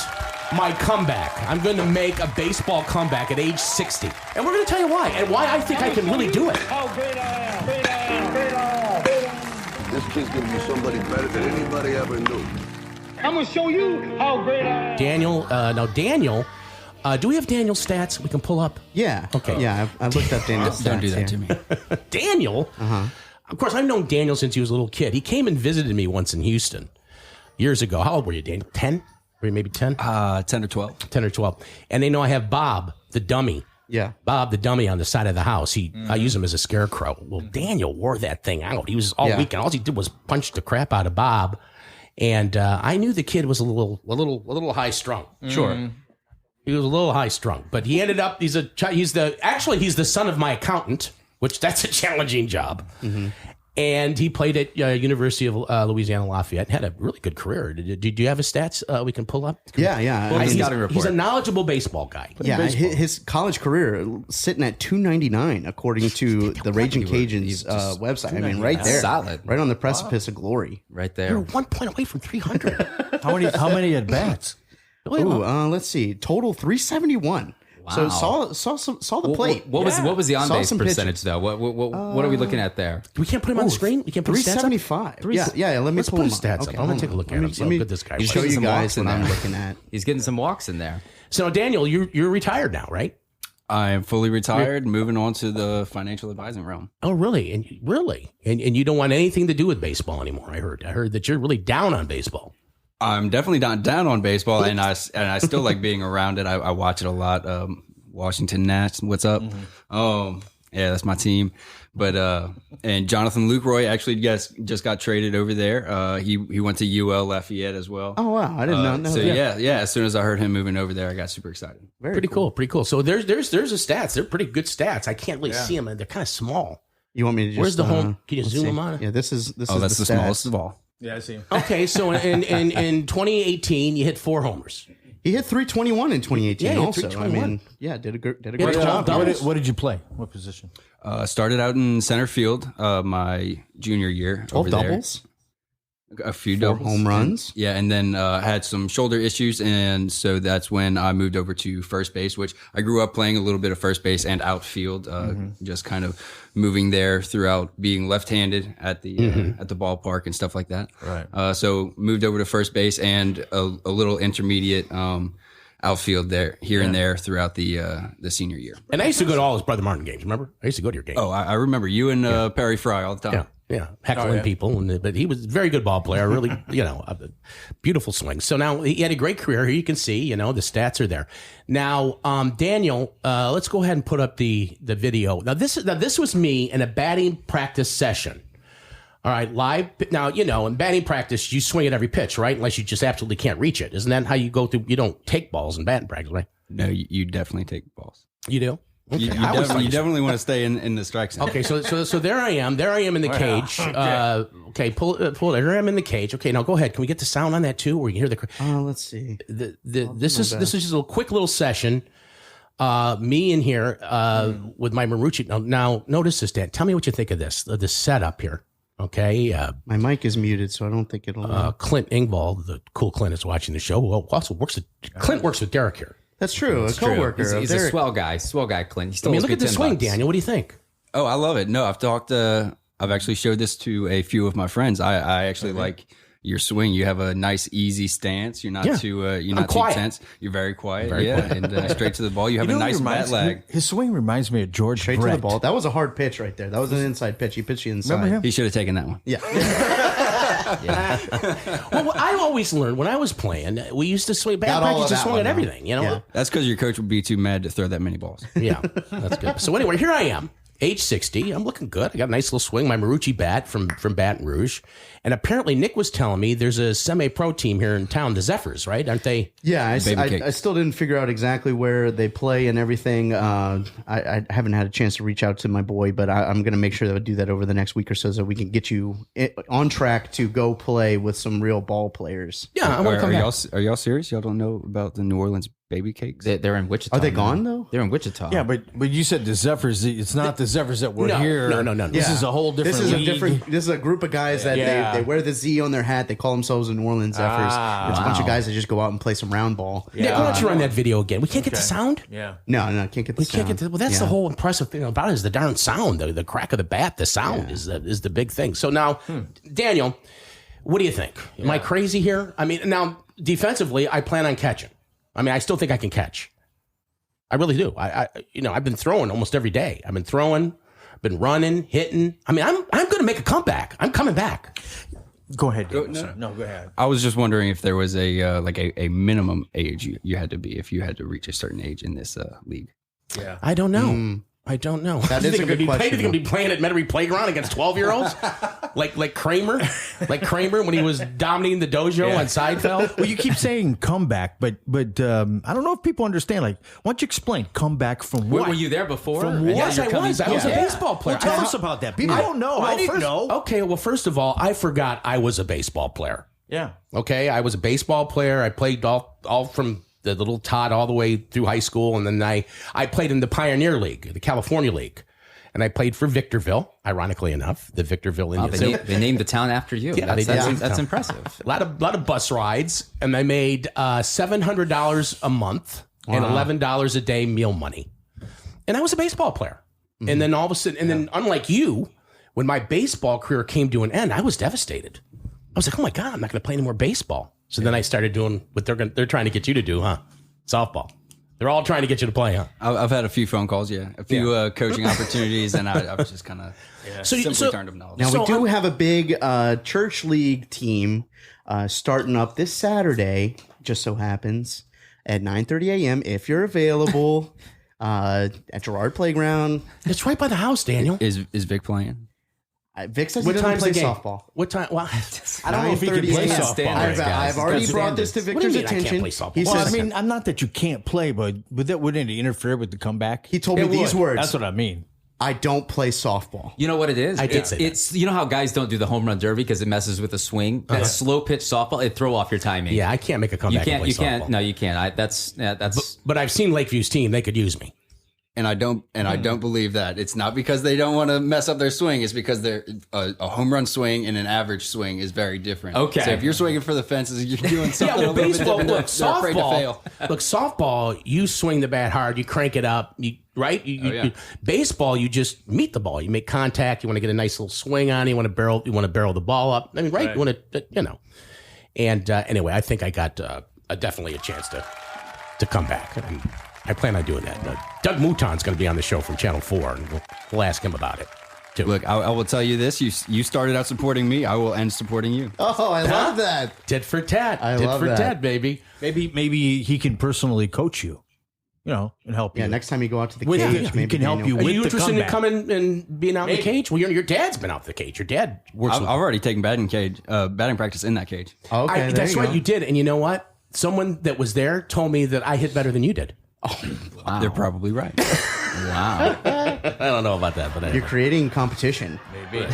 my comeback. I'm going to make a baseball comeback at age 60. And we're going to tell you why, and why I think I can really do it. How great I am. Great I am. Great I am. This kid's going to be somebody better than anybody ever knew. I'm going to show you how great I am. Daniel, do we have Daniel's stats we can pull up? Yeah. Okay. Yeah, I looked up Daniel's stats. Don't do that to me. Daniel? Of course, I've known Daniel since he was a little kid. He came and visited me once in Houston years ago. How old were you, Daniel? 10? Or maybe 10? 10 or 12. 10 or 12. And they know I have Bob, the dummy. Yeah. Bob, the dummy on the side of the house. I use him as a scarecrow. Well, Daniel wore that thing out. He was all weekend. All he did was punch the crap out of Bob. And I knew the kid was a little high strung. Sure. He was a little high strung, but he ended up, he's the son of my accountant, which that's a challenging job. Mm-hmm. And he played at University of Louisiana Lafayette and had a really good career. Did you have his stats we can pull up? Yeah. Well, he's a knowledgeable baseball guy. His college career sitting at 299 according to the Raging Cajuns website. I mean, right there. Solid. Right on the precipice of glory. Right there. You're 1 point away from 300. How many at bats? Let's see. Total 371. Wow. So saw the plate. What was the on base percentage though? What are we looking at there? We can't put him on the screen. We can't put 375. Yeah. Let me Let's pull put him his stats up. I'm gonna take a look at him. See how good this guy was. Show you guys what I'm looking at. He's getting some walks in there. So Daniel, you're retired now, right? I am fully retired, moving on to the financial advising realm. Oh, really? And you don't want anything to do with baseball anymore. I heard that you're really down on baseball. I'm definitely not down on baseball, and I still like being around it. I watch it a lot. Washington Nats, what's up? Mm-hmm. Yeah, that's my team. But and Jonathan Lucroy actually just got traded over there. He went to UL Lafayette as well. Oh wow, I did not know. So yeah. As soon as I heard him moving over there, I got super excited. Pretty cool. So there's the stats. They're pretty good stats. I can't really see them. They're kind of small. You want me to just? Where's the home? Can you zoom them on? Yeah, this is. That's the smallest of all. Yeah, I see him. Okay, so in 2018, you hit 4 homers. He hit 321 in 2018. Yeah, also. 321. Did a great job. What did you play? What position? Started out in center field my junior year. 12 over doubles. There. A few 4 doubles. home runs. And then had some shoulder issues, and so that's when I moved over to first base, which I grew up playing a little bit of first base and outfield, just kind of moving there throughout being left-handed at the ballpark and stuff like that. Right. So moved over to first base and a little intermediate outfield there, and there throughout the senior year. And I used to go to all his Brother Martin games. Remember? I used to go to your games. Oh, I remember you and Perry Fry all the time. Yeah, heckling people, but he was a very good ball player. Really, a beautiful swing. So now he had a great career. Here you can see, the stats are there. Now, Daniel, let's go ahead and put up the video. Now this was me in a batting practice session. All right, live. Now, in batting practice, you swing at every pitch, right? Unless you just absolutely can't reach it. Isn't that how you go through? You don't take balls in batting practice, right? No, you definitely take balls. You do? You definitely want to stay in the strike zone. Okay, so there I am. There I am in the cage. Okay, pull it. There I am in the cage. Okay, now go ahead. Can we get the sound on that too, where you hear the? Let's see. This is just a quick little session. Me in here with my Marucci. Now notice this, Dan. Tell me what you think of this. The setup here. Okay. My mic is muted, so I don't think it'll. Clint Ingvall, the cool Clint, is watching the show. Well, also Clint works with Derek here. That's true. That's a coworker. He's a swell guy, Clint. He look at the swing, Daniel. What do you think? Oh, I love it. No, I've actually showed this to a few of my friends. I actually like your swing. You have a nice, easy stance. You're not too tense. You're very quiet. And straight to the ball. You have a nice bat lag. His swing reminds me of George Straight Brett. to the ball. That was a hard pitch right there. That was an inside pitch. He pitched you inside. Remember him? He should have taken that one. Yeah. Well, I always learned when I was playing, we used to swing bat practice to swing at everything. You know, Yeah. That's because your coach would be too mad to throw that many balls. Yeah, that's good. So anyway, here I am, age 60. I'm looking good. I got a nice little swing. My Marucci bat from Baton Rouge. And apparently Nick was telling me there's a semi-pro team here in town, the Zephyrs, right? Aren't they? Yeah, I still didn't figure out exactly where they play and everything. I haven't had a chance to reach out to my boy, but I'm going to make sure that I do that over the next week or so we can get you on track to go play with some real ball players. Yeah, I want to come back. Are y'all serious? Y'all don't know about the New Orleans baby cakes? They're in Wichita. Are they gone, though? They're in Wichita. Yeah, but you said the Zephyrs. It's not the Zephyrs that were here. No. This is a whole different league. This is a group of guys that they wear the Z on their hat. They call themselves the New Orleans Zephyrs. It's a bunch of guys that just go out and play some round ball. Yeah, why don't you run that video again? We can't get the sound? Yeah. No, can't get the sound. Well, that's the whole impressive thing about it is the darn sound. The crack of the bat, the sound is the big thing. So now, Daniel, what do you think? Am I crazy here? I mean, now, defensively, I plan on catching. I mean, I still think I can catch. I really do. I've been throwing almost every day. I've been throwing, been running, hitting. I mean, I'm going to make a comeback. I'm coming back. Go ahead, David. No, go ahead. I was just wondering if there was a minimum age you had to be if you had to reach a certain age in this league. Yeah, I don't know. I don't know. That is a good question. You're going to be playing at Metairie Playground against 12-year-olds? like Kramer? Like Kramer when he was dominating the dojo on Seinfeld? Well, you keep saying comeback, but I don't know if people understand. Like, why don't you explain comeback from what? Were you there before? From what? Yes, I was. I was a baseball player. Well, tell us about that. People don't know. I didn't know. Okay, well, first of all, I forgot I was a baseball player. Yeah. Okay, I was a baseball player. I played all from the little tot all the way through high school, and then I played in the Pioneer League, the California League, and I played for Victorville. Ironically enough, the Victorville Indians. They named the town after you. Yeah, that's impressive. A lot of bus rides, and I made $700 a month and $11 a day meal money, and I was a baseball player. Mm-hmm. And then all of a sudden, then unlike you, when my baseball career came to an end, I was devastated. I was like, oh my God, I'm not going to play any more baseball. So then I started doing what they're trying to get you to do, huh? Softball. They're all trying to get you to play, huh? I've had a few phone calls, a few coaching opportunities, and I've just kind of simply turned them down. Now, we do have a big church league team starting up this Saturday, just so happens, at 9:30 a.m. if you're available at Girard Playground. It's right by the house, Daniel. Is Vic playing? Vic says he doesn't play softball. What time? Well, I don't know if he can play softball. I've already brought this to Victor's attention. He says, I mean, I'm not that you can't play, but that wouldn't interfere with the comeback. He told me these words. That's what I mean. I don't play softball. You know what it is? I did say it's you know how guys don't do the home run derby because it messes with the swing. That slow pitch softball, it throw off your timing. Yeah, I can't make a comeback. You can't. No, you can't. That's. But I've seen Lakeview's team; they could use me. And I don't believe that. It's not because they don't want to mess up their swing. It's because they're a home run swing and an average swing is very different. Okay. So if you're swinging for the fences, you're doing something a little baseball, bit different. They're afraid to fail. Look, softball, you swing the bat hard, you crank it up, right? Baseball, you just meet the ball. You make contact. You want to get a nice little swing on it. You want to barrel the ball up. I mean, right? You want to, And anyway, I think I got definitely a chance to come back. And I plan on doing that. Doug Mouton's going to be on the show from Channel 4, and we'll ask him about it, too. Look, I will tell you this. You started out supporting me. I will end supporting you. Oh, I love that. Tit for tat. Tit for tat, baby. Maybe he can personally coach you, and help you. Yeah, next time you go out to the cage, maybe he can help you with the comeback. Are you interested in coming and being out in the cage? Well, your dad's been out in the cage. Your dad works I've already taken batting practice in that cage. Okay, that's right. You did. And you know what? Someone that was there told me that I hit better than you did. Oh, wow. They're probably right. Wow. I don't know about that, but anyway. You're creating competition. Maybe.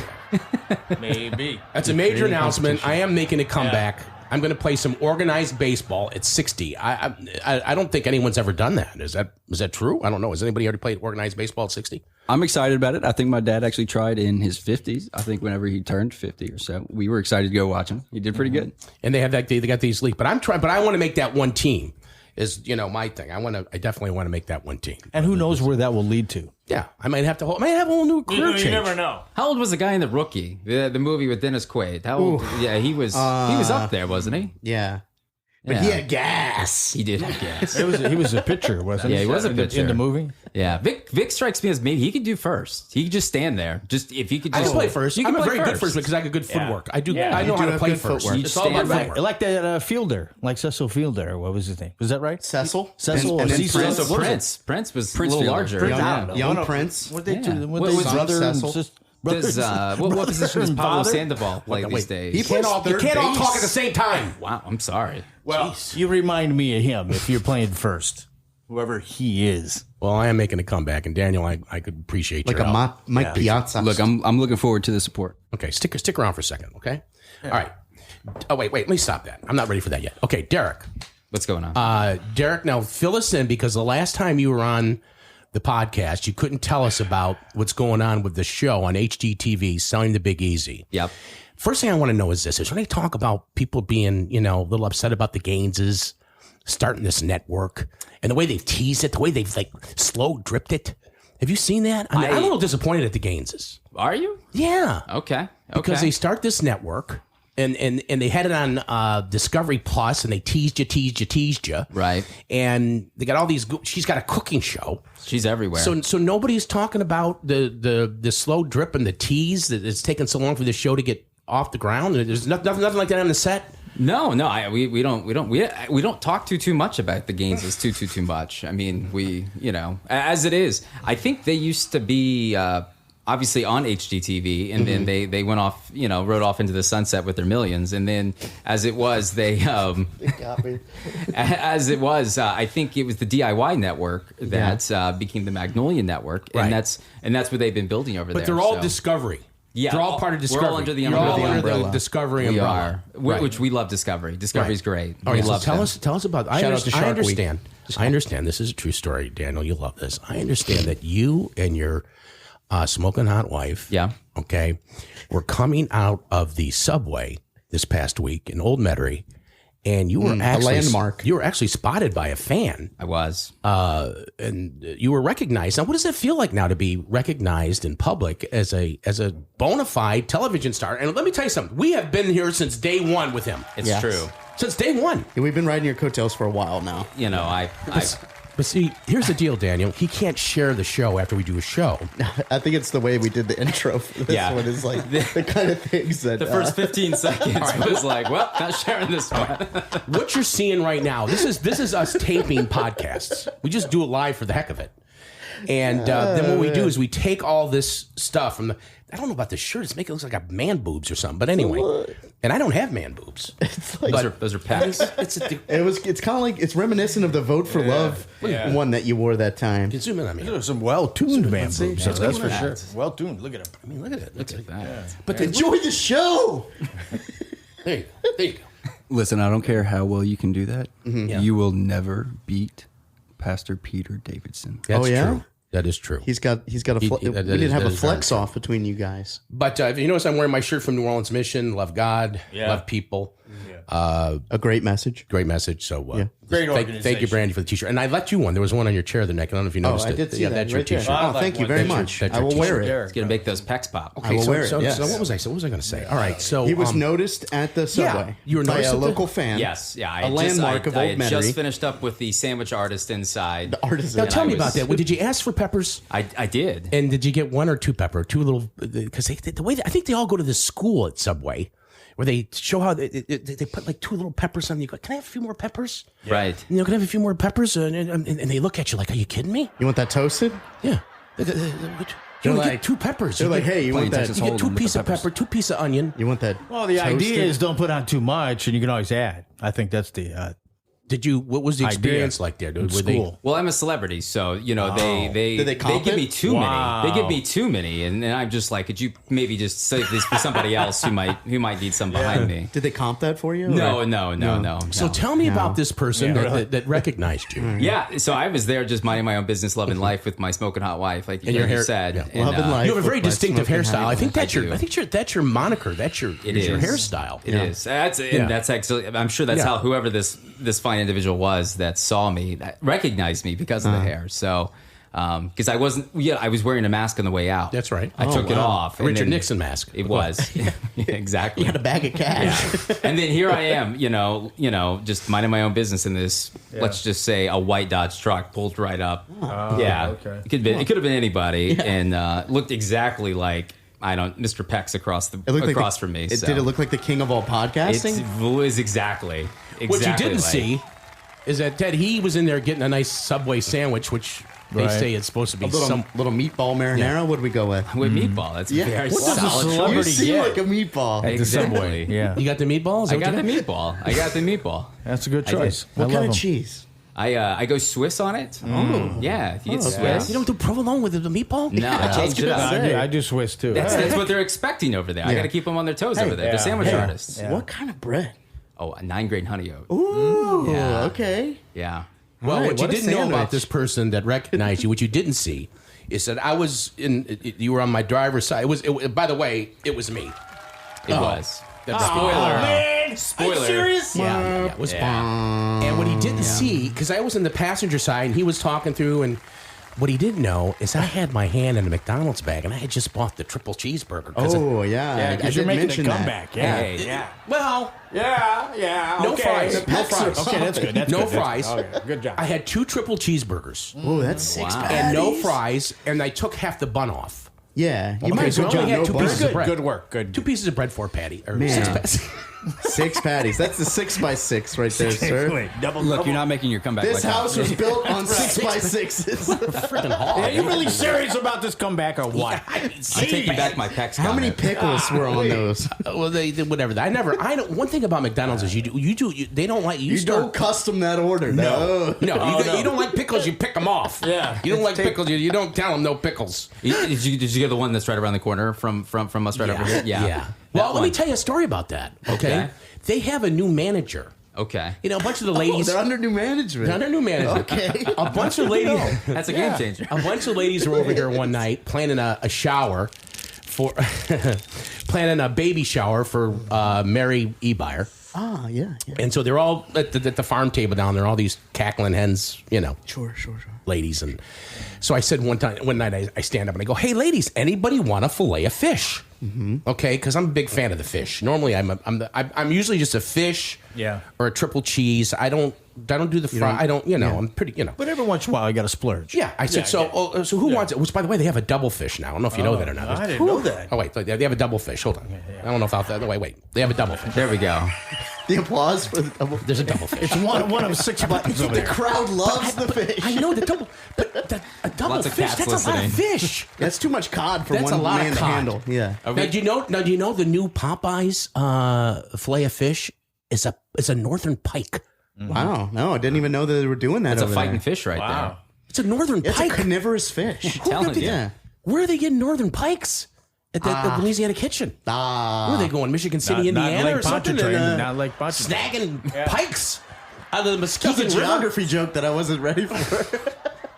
Maybe. That's a major announcement. I am making a comeback. I'm going to play some organized baseball at 60. I don't think anyone's ever done that. Is that true? I don't know. Has anybody already played organized baseball at 60? I'm excited about it. I think my dad actually tried in his 50s. I think whenever he turned 50 or so, we were excited to go watch him. He did pretty good. And they have that. They got these leagues. But I want to make that one team. Is my thing. I definitely want to make that one team. And who knows where that will lead to? Yeah, I might have a whole new career change. You never know. How old was the guy in The Rookie, the movie with Dennis Quaid? How old? Yeah, he was up there, wasn't he? Yeah. But he had gas. He did have gas. He was a pitcher, wasn't he? Yeah, he was a pitcher in the movie. Yeah, Vic strikes me as maybe he could do first. He could just stand there. Just if he could. I Just can play first. You can I be play very good first because I got good footwork. I do. I know how to play first. It's all about footwork. Like that fielder, like Cecil Fielder. What was his name? Was that right? Cecil. And Prince. Prince was a little larger. Young Prince. What they was brother and Cecil? sister? What position does Pablo Sandoval play these days? You can't all talk at the same time. Wow, I'm sorry. Well, you remind me of him if you're playing first, whoever he is. Well, I am making a comeback, and Daniel, I could appreciate like your a help. Mike Piazza. Look, I'm looking forward to the support. Okay, stick around for a second, okay? All right. Oh, wait, let me stop that. I'm not ready for that yet. Okay, Derek. What's going on? Derek, now fill us in because the last time you were on the podcast, you couldn't tell us about what's going on with the show on HGTV, Selling the Big Easy. Yep. First thing I want to know is this: is when they talk about people being, a little upset about the Gaineses starting this network and the way they've teased it, the way they've slow dripped it. Have you seen that? I'm a little disappointed at the Gaineses. Are you? Yeah. Okay. Because they start this network and they had it on Discovery Plus and they teased you. Right. And they got all these. She's got a cooking show. She's everywhere. So nobody's talking about the slow drip and the tease that it's taken so long for the show to get off the ground. There's nothing like that on the set. No, we don't talk too much about the Gaineses too much. I mean, as it is. I think they used to be obviously on HGTV, and then they went off, rode off into the sunset with their millions, and then as it was, I think it was the DIY network that became the Magnolia Network, and that's what they've been building over there. But they're all Discovery. Yeah, they're all part of Discovery. We're all under the umbrella. The Discovery we umbrella. are, which we love Discovery. Discovery's great. All right, we love tell us about. I understand. I understand. This is a true story, Daniel. You love this. I understand that you and your smoking hot wife, okay, were coming out of the subway this past week in Old Metairie, and you were actually a landmark. You were actually spotted by a fan. I was, and you were recognized. Now, what does it feel like now to be recognized in public as a bona fide television star? And let me tell you something. We have been here since day one with him. It's true. Since day one. Yeah, we've been riding your coattails for a while now. But see, here's the deal, Daniel. He can't share the show after we do a show. I think it's the way we did the intro for this one is like the kind of things that... The first 15 seconds was like, well, not sharing this one. What you're seeing right now, this is us taping podcasts. We just do it live for the heck of it. And then what we do is we take all this stuff from the... I don't know about the shirt. It's making it look like I got man boobs or something. But anyway, and I don't have man boobs. It's like, those are pecs. It's kind of like it's reminiscent of the Vote for Love one that you wore that time. Can zoom in on me. Those are some well-tuned man boobs. That's for sure. Well-tuned. Look at them. I mean, look at it. Look at that. Yeah. But enjoy the show. There you go. Listen, I don't care how well you can do that. You will never beat Pastor Peter Davidson. That's true. That is true. He's got we didn't have a flex off between you guys. But if you notice, I'm wearing my shirt from New Orleans Mission. Love God, love people. A great message. Great message. So great organization. Thank you, Brandy, for the t-shirt. And I let you one. There was one on your chair the neck. I don't know if you noticed it. I did see that. That's your right there. t-shirt. Oh, thank you very much. I will wear it. It's going to make those pecs pop. Okay, I will wear it. So yes. what was I going to say? All right. So he was noticed at the subway. You were by noticed a local fan. Yes. Yeah. A landmark of Old Metairie. I just finished up with the sandwich artist inside. The artist. Now tell me about that. Did you ask for peppers? I did. And did you get one or two pepper? Two little? Because the way I think they all go to the school at Subway, where they show how they put like two little peppers on. You go, can I have a few more peppers? Right. Can I have a few more peppers? And they look at you like, are you kidding me? You want that toasted? Yeah. You get two peppers. They're like, hey, you want that? You get two pieces of pepper, two pieces of onion. You want that? Well, the idea is don't put on too much, and you can always add. I think that's the What was the experience like there? Were School. Well, I'm a celebrity, so they give me too many. They give me too many, and I'm just like, could you maybe just save this for somebody else who might need some behind me? Did they comp that for you? No. So tell me about this person that recognized you. Yeah, so I was there just minding my own business, loving life with my smoking hot wife, like and your hair said. Yeah. And, life. You have a very distinctive hairstyle. I think that's your moniker. That's your hairstyle. It is. That's actually. I'm sure that's how whoever this fine individual was that saw me, that recognized me because of the hair. So, because I was wearing a mask on the way out. That's right. I took it off. Richard Nixon mask. It was. Exactly. You had a bag of cash. Yeah. And then here I am, just minding my own business in this, let's just say a white Dodge truck pulled right up. Okay. It could have been anybody and looked exactly like, Mr. Peck's across from me. Did it look like the king of all podcasting? It was exactly what you didn't see is that Ted, he was in there getting a nice Subway sandwich, which they say it's supposed to be some little meatball marinara. Yeah. What do we go with? With meatball. That's very what solid. does a celebrity get? Like a meatball At the Subway. Yeah. You got the meatballs? I got the meatball. That's a good choice. What kind of cheese? I go Swiss on it. Yeah, if you get Swiss. You don't do provolone with the meatball? No, I change it up. I do Swiss too. That's what they're expecting over there. I got to keep them on their toes over there. They're sandwich artists. What kind of bread? Oh, a 9-grain honey oat. Ooh, okay. Yeah. Well, what you didn't know about this person that recognized you, what you didn't see, is that I was you were on my driver's side. By the way, it was me. It was. Spoiler. Man. Spoiler. Are you serious? Yeah, it was And what he didn't see, because I was in the passenger side and he was talking through, and what he didn't know is I had my hand in a McDonald's bag and I had just bought the triple cheeseburger. Oh, yeah. Because you're making a comeback. Yeah. Well, yeah. No fries. No fries. Okay, that's good. No fries. Okay, good job. I had 2 triple cheeseburgers. Oh, that's 6 patties. And no fries, and I took half the bun off. Yeah, you might as well only had no 2 bun. pieces of bread. Good work. Good. 2 pieces of bread, 4 patty. Or Man. 6 patties. 6 patties. That's the 6x6 right there, sir. Wait, Look, you're not making your comeback. This like house was built on 6x6s. Freaking hall. Are you really serious about this comeback or what? I'm taking back my Peck's How many pickles were on those? Well, they whatever. I don't. One thing about McDonald's is they don't like you don't custom that order. No. You don't like pickles. You pick them off. Yeah. You don't like pickles. You don't tell them no pickles. Did you get the one that's right around the corner from us right over here? Yeah. Well, let me tell you a story about that. Okay. They have a new manager. Okay. A bunch of the ladies. They're under new management. Okay. A bunch of ladies. That's a game changer. A bunch of ladies were over here one night planning a shower for planning a baby shower for Mary Ebeyer. Ah, yeah. And so they're all at the farm table down there, all these cackling hens, Sure. ladies. And so I said one night I stand up and I go, "Hey, ladies, anybody want a fillet of fish?" Mm-hmm. Okay, because I'm a big fan of the fish. Normally, I'm usually just a fish, or a triple cheese. I don't do the fry. I'm pretty, But every once in a while, you got to splurge. Yeah, I said so who wants it? Which, by the way, they have a double fish now. I don't know if you know that or not. I didn't know that. Oh wait, they have a double fish. Hold on, I don't know if I'll. Wait, they have a double fish. There we go. The applause for the double. There's a double fish. It's one of 6 buttons over The there. crowd loves the fish. I know the double, but a double Lots of fish. cats That's a lot of listening. fish. That's too much cod for That's one a lot man of to cod. handle. Yeah. Now, do you know the new Popeyes fillet of fish is a northern pike? Wow. No, I didn't even know that they were doing that. That's a over fighting there. fish right there. It's a northern It's pike. a carnivorous fish. Telling you. Yeah. Where are they getting northern pikes? At the Louisiana Kitchen. Where are they going? Michigan City, Indiana, or something? Not Lake Pontchartrain. Snagging pikes out of the That's a Muskegon River. geography joke that I wasn't ready for.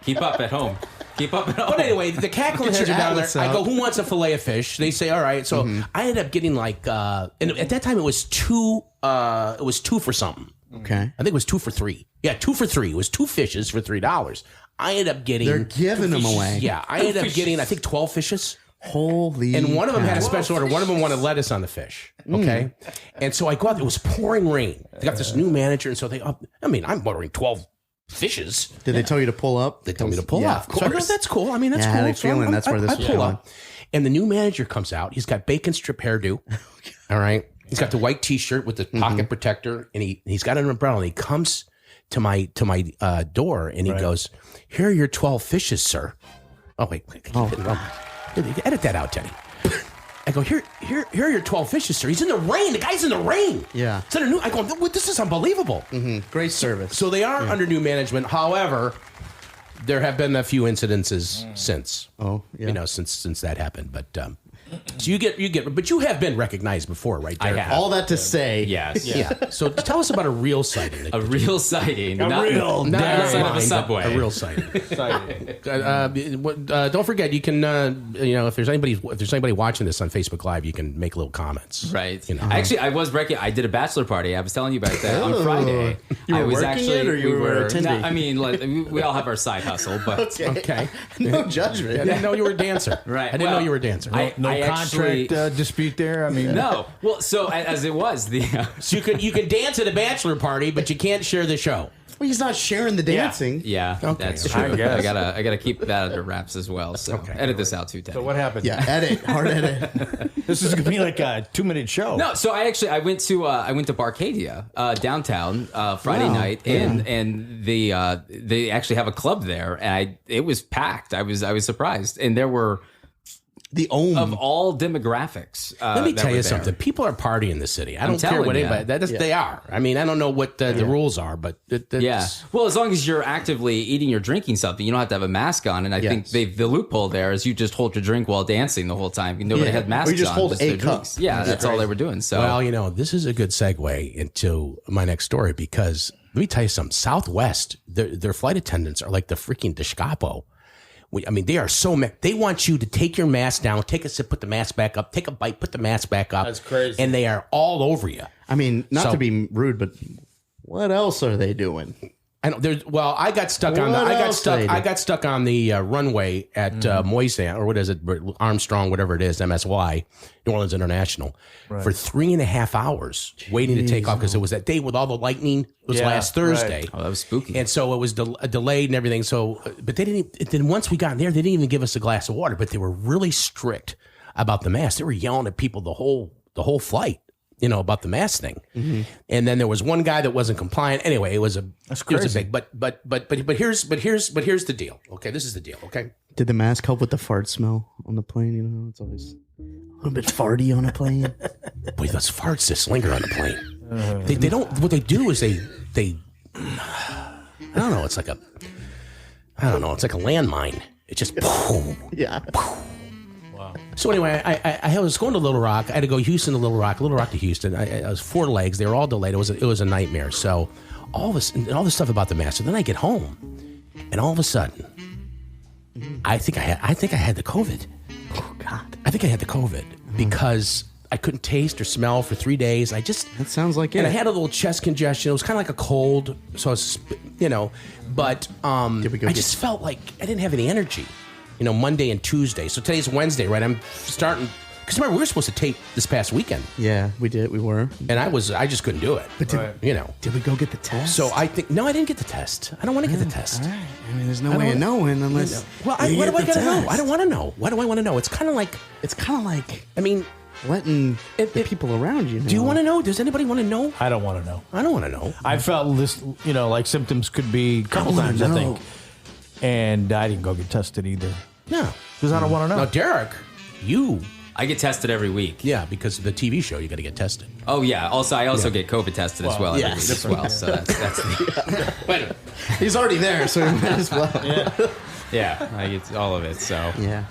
Keep up at home. But anyway, the cackling heads are down there. I go, "Who wants a fillet of fish?" They say, "All right." So I ended up getting and at that time it was 2. It was 2 for something. Okay. I think it was 2 for 3. Yeah, 2 for 3. It was 2 fishes for $3. I ended up getting. They're giving them away. Yeah, I ended up getting, I think, 12 fishes. Holy. And one of them had a cow. special order. One of them wanted lettuce on the fish. Okay. And so I go out. It was pouring rain. They got this new manager, and so I'm ordering 12 fishes. Did they tell you to pull up? They told me to pull Yeah, up. of So I go, course. that's cool. I mean, that's Yeah, cool. I had a feeling that's where this I was pull going. up. And the new manager comes out. He's got bacon strip hairdo. All right. He's got the white T-shirt with the pocket protector, and he's got an umbrella. And he comes to my door, and he goes, "Here are your 12 fishes, sir." Oh wait. Edit that out, Teddy. I go, here are your 12 fishes, sir. He's in the rain. The guy's in the rain. Yeah. It's under new. I go, this is unbelievable. Great service. So they are under new management. However, there have been a few incidences since. Oh, yeah. You know, since that happened. But so you get, but you have been recognized before, right? I have. All that to say. Yes. Yeah. So tell us about a real sighting. A real sighting. Not outside of a subway. A real sighting. Don't forget, you can, if there's anybody watching this on Facebook Live, you can make little comments. Right. You know. Actually, I did a bachelor party. I was telling you about that on Friday. You were I was working actually, it, or you were attending? No, I mean, we all have our side hustle, but Okay. No judgment. I didn't know you were a dancer. Right. I didn't know you were a dancer. No contract dispute there. I mean, no. Well, so as it was so you can dance at a bachelor party, but you can't share the show. Well, he's not sharing the dancing. Yeah, Okay. that's true. I guess. I gotta keep that under wraps as well. So edit this out too, Teddy. so what happened? Yeah, hard edit. This is gonna be like a 2-minute show. No, so I went to Barcadia downtown Friday night, and they actually have a club there, and it was packed. I was surprised, and there were of all demographics. Let me tell you something. People are partying in the city. I don't care what anybody. They are. I mean, I don't know what the rules are, but Well, as long as you're actively eating or drinking something, you don't have to have a mask on. And I think the loophole there is you just hold your drink while dancing the whole time. Nobody had masks on. Or you just hold a cup. Yeah, that's all they were doing. So, well, this is a good segue into my next story because let me tell you something. Southwest, their flight attendants are like the freaking Descapo. They are so they want you to take your mask down, take a sip, put the mask back up, take a bite, put the mask back up. That's crazy. And they are all over you. I mean, not to be rude, but what else are they doing? I know. I got stuck on I got stuck on the runway at Moisan, or what is it, Armstrong, whatever it is, MSY, New Orleans International, for 3.5 hours waiting to take off because it was that day with all the lightning. It was last Thursday. Right. Oh, that was spooky. And so it was delayed and everything. So, but they didn't. Then once we got in there, they didn't even give us a glass of water. But they were really strict about the mask. They were yelling at people the whole flight. About the mask thing. Mm-hmm. And then there was one guy that wasn't compliant. Anyway, it was a big, but here's the deal. Okay. This is the deal. Okay. Did the mask help with the fart smell on the plane? It's always a little bit farty on a plane. Boy, those farts just linger on the plane. They don't, what they do is they, I don't know. It's like a landmine. It just, yeah. So anyway, I was going to Little Rock. I had to go Houston to Little Rock to Houston. I was 4 legs. They were all delayed. It was a nightmare. So all this stuff about the mask. And then I get home, and all of a sudden, I think I had the COVID. Oh God! I think I had the COVID because I couldn't taste or smell for 3 days. That sounds like it. And I had a little chest congestion. It was kind of like a cold. So I was, but I just felt like I didn't have any energy. Monday and Tuesday. So today's Wednesday, right? I'm starting because remember we were supposed to tape this past weekend. Yeah, we did. We were, and I just couldn't do it. But did we go get the test? So I think I didn't get the test. I don't want to get the test. All right. I mean, there's no way of knowing unless. Well, what do I gotta know? I don't want to know. Why do I want to know? It's kind of like. I mean, letting the people around you know. Do you want to know? Does anybody want to know? I don't want to know. I don't want to know. I felt this, like symptoms could be a couple times, I think, and I didn't go get tested either. No, because I don't want to know. Now, Derek, I get tested every week. Yeah, because of the TV show, you got to get tested. Oh yeah. I also get COVID tested as well every week as well. So that's But he's already there, so he might as well. Yeah, I get all of it. So yeah.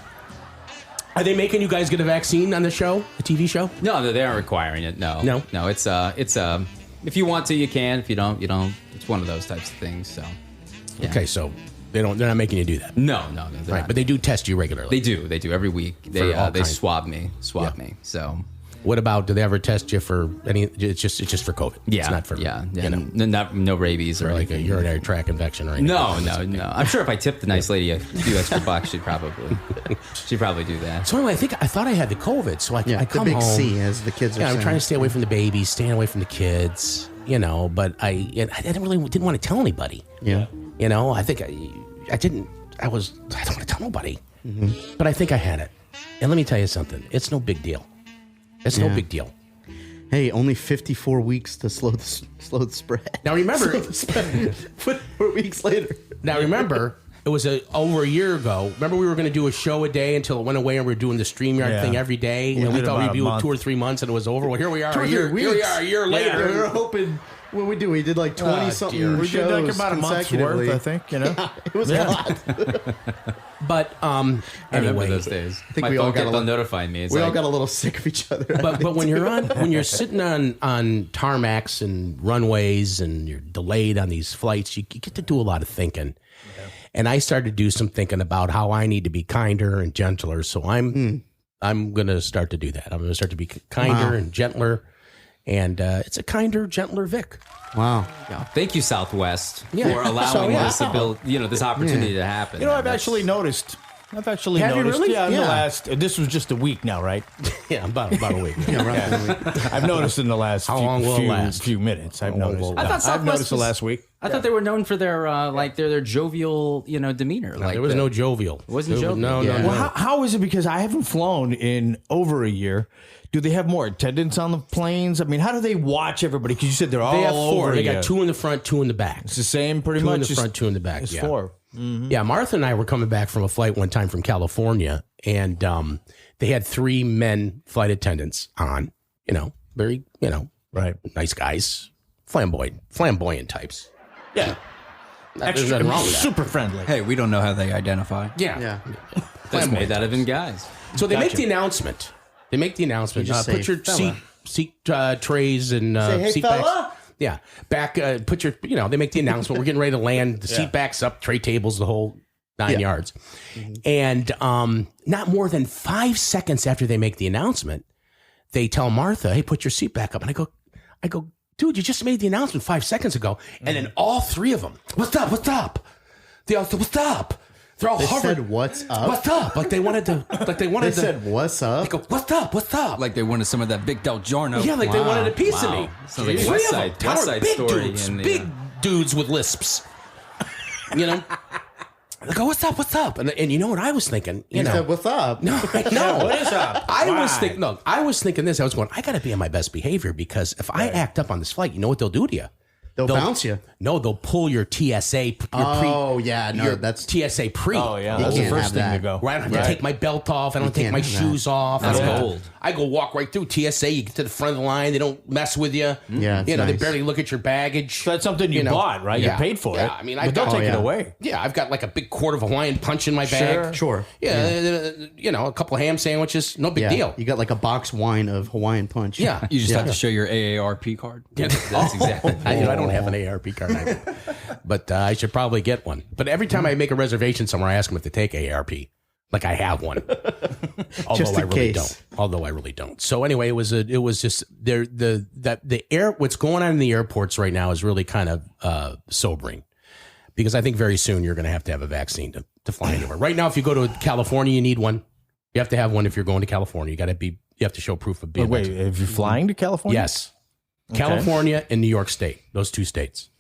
Are they making you guys get a vaccine on the show, the TV show? No, they aren't requiring it. No. It's if you want to, you can. If you don't, you don't. It's one of those types of things. So yeah. Okay, so. They're not making you do that. No. Right, but they do test you regularly. They do every week. They swab me. So, what about? Do they ever test you for any? It's just for COVID. Yeah, it's not for no rabies or like a urinary tract infection or anything. No. I'm sure if I tipped the nice lady a few extra bucks, she'd probably do that. So anyway, I thought I had the COVID. So I come the big home. C, as the kids are saying. I'm trying to stay away from the babies, staying away from the kids. But I didn't want to tell anybody. Yeah. I think I don't want to tell nobody, but I think I had it. And let me tell you something. It's no big deal. It's no big deal. Hey, only 54 weeks to slow the spread. Now remember, 4 weeks later. Now remember, It was over a year ago. Remember, we were going to do a show a day until it went away, and we were doing the StreamYard thing every day. And we thought we'd do 2 or 3 months, and it was over. Well, here we are. Here we are a year later. We were hoping. What we do? We did like 20-something We shows did like about a month's worth, I think. You know, it was a lot. But I remember anyway, those days. I think My we all phone got kept on notifying me. It's we all like, got a little sick of each other. but when you're sitting on tarmacs and runways and you're delayed on these flights, you get to do a lot of thinking. And I started to do some thinking about how I need to be kinder and gentler. So I'm going to start to do that. I'm going to start to be kinder and gentler. And it's a kinder, gentler Vic. Wow. Yeah. Thank you, Southwest, for allowing this ability, this opportunity to happen. I've actually noticed. Have you really? Yeah, in the last. This was just a week now, right? Yeah, about a week. I've noticed in the last few minutes. I've noticed. I've noticed the last week. I thought they were known for their their jovial, demeanor. No, there was no jovial. It wasn't jovial. No. Well, how is it? Because I haven't flown in over a year. Do they have more attendants on the planes? I mean, how do they watch everybody? Because you said they're all They have 4. over. They got 2 in the front, 2 in the back. It's the same, pretty 2 much. in the front, 2 in the back. It's yeah. 4. Mm-hmm. Yeah, Martha and I were coming back from a flight one time from California, and they had 3 men flight attendants on. Very right, nice guys, flamboyant types. Yeah, there's nothing wrong with that. Super friendly. Hey, we don't know how they identify. Yeah. That's made out of in guys. So they make the announcement. Put your seat trays and hey, seat fella. backs. Yeah, back. Put your. They make the announcement. We're getting ready to land. The seat backs up, tray tables, the whole 9 yards. Mm-hmm. And not more than 5 seconds after they make the announcement, they tell Martha, "Hey, put your seat back up." And I go, dude, you just made the announcement 5 seconds ago. And then all 3 of them, what's up? They all said, what's up? They're all hovering. Said, what's up? What's up? Like they wanted to. They said, what's up? They go, what's up? What's up? Like they wanted some of that big DelGiorno. Yeah, like they wanted a piece of me. Sounds like West Side big Story. Dudes, big dudes with lisps. They go, what's up? And you know what I was thinking? You said, what's up? No, I know. What is up? I was thinking this. I was going, I got to be on my best behavior because if I act up on this flight, you know what they'll do to you? They'll bounce you. No, they'll pull your TSA. That's TSA pre. Oh yeah, that's the first thing to go. Right, I don't have to take my belt off. I don't take my shoes off. That's gold. I go walk right through TSA. You get to the front of the line. They don't mess with you. Yeah, they barely look at your baggage. So that's something you bought, right? Yeah. You paid for it. Yeah, I mean, but don't take it away. Yeah, I've got like a big quart of Hawaiian punch in my bag. Sure. Yeah, a couple of ham sandwiches. No big deal. You got like a box wine of Hawaiian punch. Yeah, you just have to show your AARP card. Yeah, that's exactly. I don't have an AARP card either, but I should probably get one. But every time I make a reservation somewhere, I ask them if they take AARP. Like I have one, just in case. Although I really don't. So anyway, it was just what's going on in the airports right now is really kind of sobering, because I think very soon you're going to have a vaccine to fly anywhere. Right now, if you go to California, you need one. You have to have one if you're going to California. You have to show proof of being. Wait, if you're flying to California? Yes, California and New York State, those 2 states.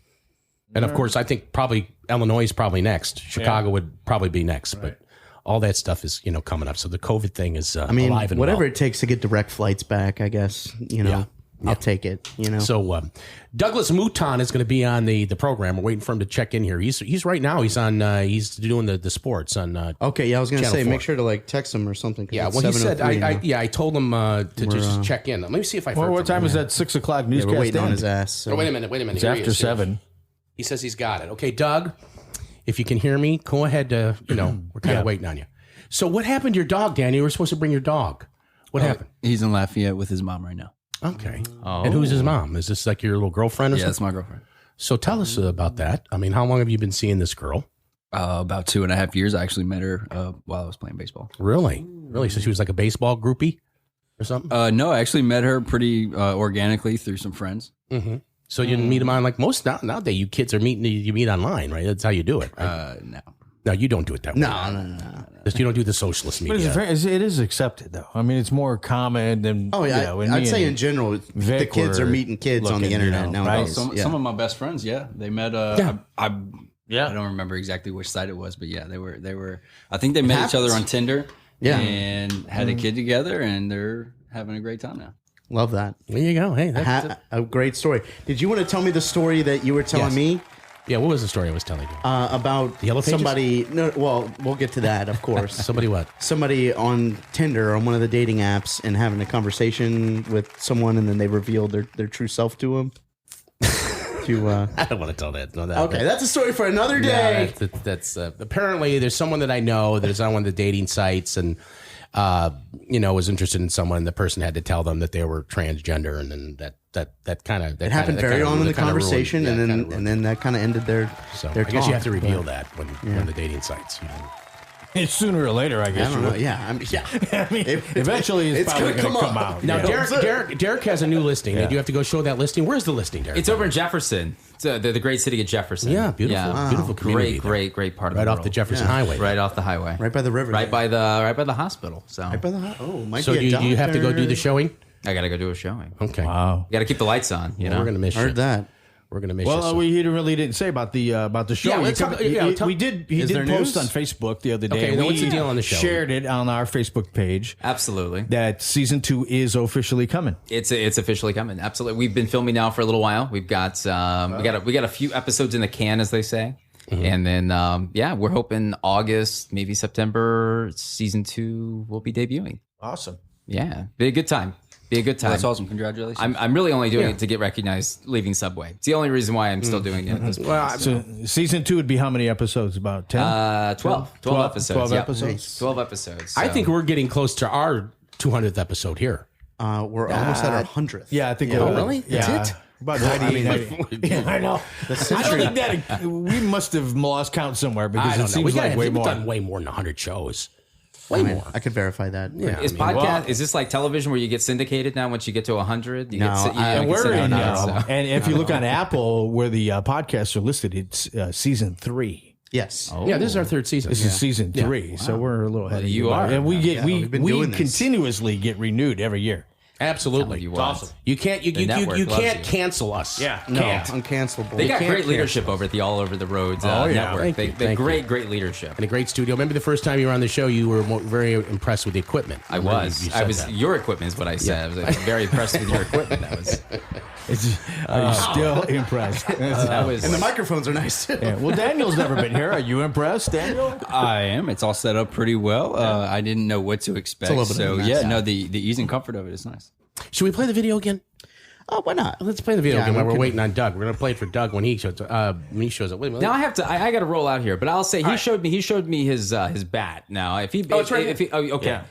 And of course, I think probably Illinois is probably next. Chicago would probably be next, but all that stuff is coming up. So the COVID thing is alive and whatever well. it takes to get direct flights back, I guess. I'll take it. So Douglas Mouton is going to be on the program. We're waiting for him to check in here. He's right now. He's on. He's doing the sports on. Okay, I was going to say 4. make sure to text him or something. Yeah, well, he said I told him to just check in. Let me see if I. What time is that 6:00 newscast? We're waiting on his ass. So. Oh, wait a minute. It's after 7. He says he's got it. Okay, Doug, if you can hear me, go ahead. We're kind of waiting on you. So what happened to your dog, Danny? You were supposed to bring your dog. What happened? He's in Lafayette with his mom right now. Okay. Oh. And who's his mom? Is this like your little girlfriend or something? Yeah, that's my girlfriend. So tell us about that. I mean, how long have you been seeing this girl? About 2.5 years. I actually met her while I was playing baseball. Really? So she was like a baseball groupie or something? No, I actually met her pretty organically through some friends. Mm-hmm. So you didn't meet them on like most nowadays. You kids are you meet online, right? That's how you do it. Right? No, you don't do it that way. No. You don't do the socialist media. But it is accepted though. I mean, it's more common than. Oh yeah, I'd say in general, the kids are meeting kids on the internet nowadays. Right? Some of my best friends, they met. I don't remember exactly which site it was, but they were. I think they met each other on Tinder. Yeah, and had a kid together, and they're having a great time now. Love that. There you go. Hey, a great story. Did you want to tell me the story that you were telling me Yeah, what was the story I was telling you? About the Yellow Pages? somebody. No, well, we'll get to that, of course. Somebody what? Somebody on Tinder, on one of the dating apps, and having a conversation with someone, and then they revealed their true self to him. I don't want to tell that. No, Okay, that's a story for another day. Yeah, that's apparently there's someone that I know that is on one of the dating sites and was interested in someone. And the person had to tell them that they were transgender, and then that kind of it happened very on in the conversation, and then that kind of ended their. So their I guess you have to talk, reveal but- that when the dating sites. It's sooner or later, I guess. I don't know. Yeah, I mean, eventually it's probably going to come out. Now, Yeah. Derek has a new listing. Yeah. Do you have to go show that listing? Where's the listing, Derek? It's over in Jefferson. It's the great city of Jefferson. Yeah, beautiful, beautiful community. Great part of Right the off world. the Jefferson Highway. Right off the highway. Right by the river. Right by the hospital. So. Right by the might So be a do you have to go do the doctor. showing? I got to go do a showing. Okay. Wow. You got to keep the lights on. You know, We're gonna miss you. Heard that. We're gonna miss you. Well, we really didn't say about the show. Yeah, let's talk- We did. He Is did there post news? on Facebook the other day. Okay, now what's the We deal on the show? Shared it on our Facebook page. Absolutely. That season 2 is officially coming. It's officially coming. Absolutely. We've been filming now for a little while. We've got we got a few episodes in the can, as they say. Mm-hmm. And then we're hoping August, maybe September, season 2 will be debuting. Awesome. Yeah, be a good time. Be a good time. That's awesome. Congratulations. I'm really only doing it to get recognized leaving Subway. It's the only reason why I'm still doing it at this point. Well, So season 2 would be how many episodes? About 10? 12 episodes. 12 yeah. episodes. 12 episodes. I so. think we're getting close to our 200th episode here. We're almost at our 100th. Yeah, I think. Yeah. we're- really? Yeah. That's it? About 90. Yeah, I know. I don't think that we must have lost count somewhere because I it don't know. seems like way we've more. done way more than 100 shows. I mean, I could verify that. Yeah. Is podcast? Is this like television where you get syndicated now? Once you get to 100, you No, get And we're in, so. and if you look on Apple where the podcasts are listed, it's season 3. Yes. Yeah, this is our third season. This is season 3, so we're a little ahead. of you are. and we get we've been we doing this. continuously get renewed every year. Absolutely. You It's what? awesome. You can't you network you loves can't you. cancel us. Yeah. No, Can't. uncancelable. They got can't great leadership over at the All Over the Roads network. Thank you, They thank you. great leadership. And a great studio. Remember the first time you were on the show, you were very impressed with the equipment. I was. You said that. Your equipment is what I said. I was very impressed with your equipment. That was. Are you still impressed? That was. And the microphones are nice too. Yeah. Well, Daniel's never been here. Are you impressed, Daniel? I am. It's all set up pretty well. I didn't know what to expect. little bit of So a mess. yeah, no, the ease and comfort of it is nice. Should we play the video again? Oh, why not? Let's play the video Yeah, again while we we're can- waiting on Doug. We're gonna play it for Doug when he shows up. Wait, Now I have to. I got to roll out here, but I'll say he showed me his bat. Now if he, Oh, it's right if he, oh, okay. Yeah.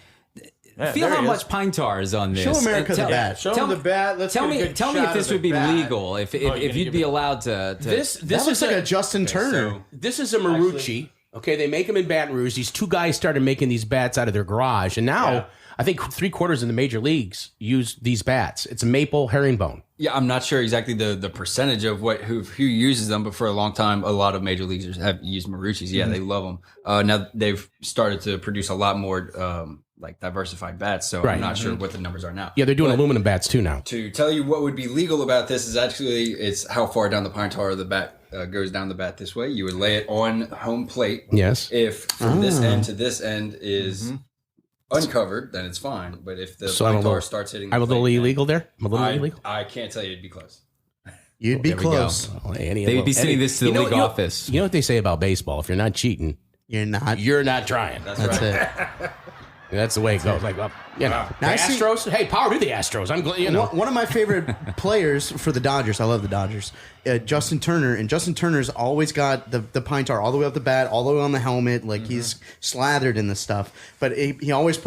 Yeah, Feel there how he much is. pine tar is on this. Show America And the bat. Show tell him the me- bat. Let's Tell get a me, good tell me shot if this of the would be bat. legal. If you're gonna you'd give be it- allowed to. This That looks like a Justin Turner. This is a Marucci. Okay, they make them in Baton Rouge. These two guys started making these bats out of their garage, and now I think 3/4 of the major leagues use these bats. It's a maple herringbone. Yeah, I'm not sure exactly the percentage of who uses them, but for a long time, a lot of major leaguers have used Marucci's. Yeah, they love them. Now they've started to produce a lot more like diversified bats, so Right. I'm not sure what the numbers are now. Yeah, they're doing But aluminum bats too now. to tell you what would be legal about this is actually it's how far down the pine tar the bat goes down the bat this way. You would lay it on home plate. Yes. If from this end to this end is uncovered, then it's fine. But if the So I'm pine a tar little, starts hitting, I'm a the little plate, illegal there. I'm a little then illegal. I can't tell you it'd be close. You'd be There we go. close. Well, any They would be little- sending this to the You know- league you know- office. You know what they say about baseball? If you're not cheating, You're not. you're not trying. That's That's right. it. That's the way it goes. Like, the Now I see- Astros. Hey, power to the Astros. I'm glad. You know. One of my favorite players for the Dodgers, I love the Dodgers, Justin Turner. And Justin Turner's always got the pine tar all the way up the bat, all the way on the helmet. Like he's slathered in this stuff. But he always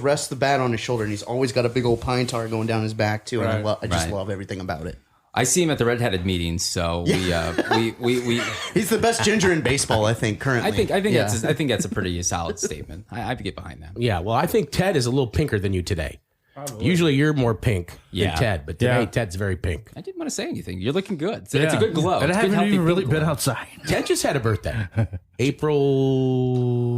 rests the bat on his shoulder, and he's always got a big old pine tar going down his back too. And I just Right. love everything about it. I see him at the redheaded meetings, so we He's the best ginger in baseball, I think. Currently, I think Yeah. that's a pretty solid statement. I get behind that. Yeah. Well, I think Ted is a little pinker than you today. Usually you're more pink Yeah. than Ted, but today Ted's very pink. I didn't want to say anything. You're looking good. It's a good glow. And It's I good, haven't healthy even really pink been glow. outside. Ted just had a birthday. April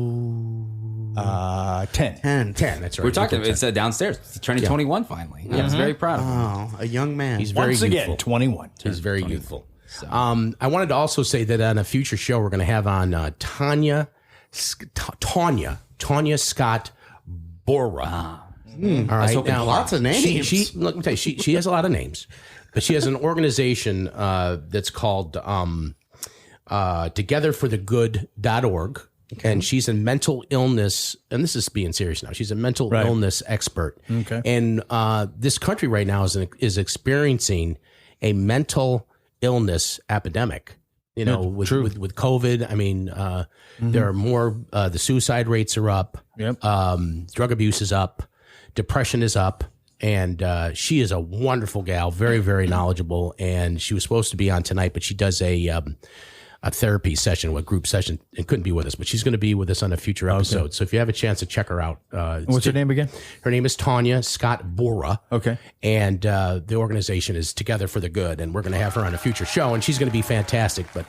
10. 10. 10. That's right. We're talking. April 10. It's downstairs. It's turning 21 finally. I was very proud of him. Oh, a young man. He's very Once again, youthful. 21. He's very youthful. I wanted to also say that on a future show we're going to have on Tanya Scott Bora. All right, hoping lots of names. Let me tell you, she has a lot of names, but she has an organization that's called togetherforthegood.org. Okay. And she's a mental illness, and this is being serious now. She's a mental illness expert. Okay. And this country right now is experiencing a mental illness epidemic. You know, with COVID, I mean, there are more. The suicide rates are up. Yep. Drug abuse is up. Depression is up. And she is a wonderful gal, very, very knowledgeable. And she was supposed to be on tonight, but she does a therapy session, a group session, and couldn't be with us. But she's going to be with us on a future episode. Okay. So if you have a chance to check her out. What's her name again? Her name is Tanya Scott Bora. Okay. And the organization is Together for the Good. And we're going to have her on a future show. And she's going to be fantastic. But,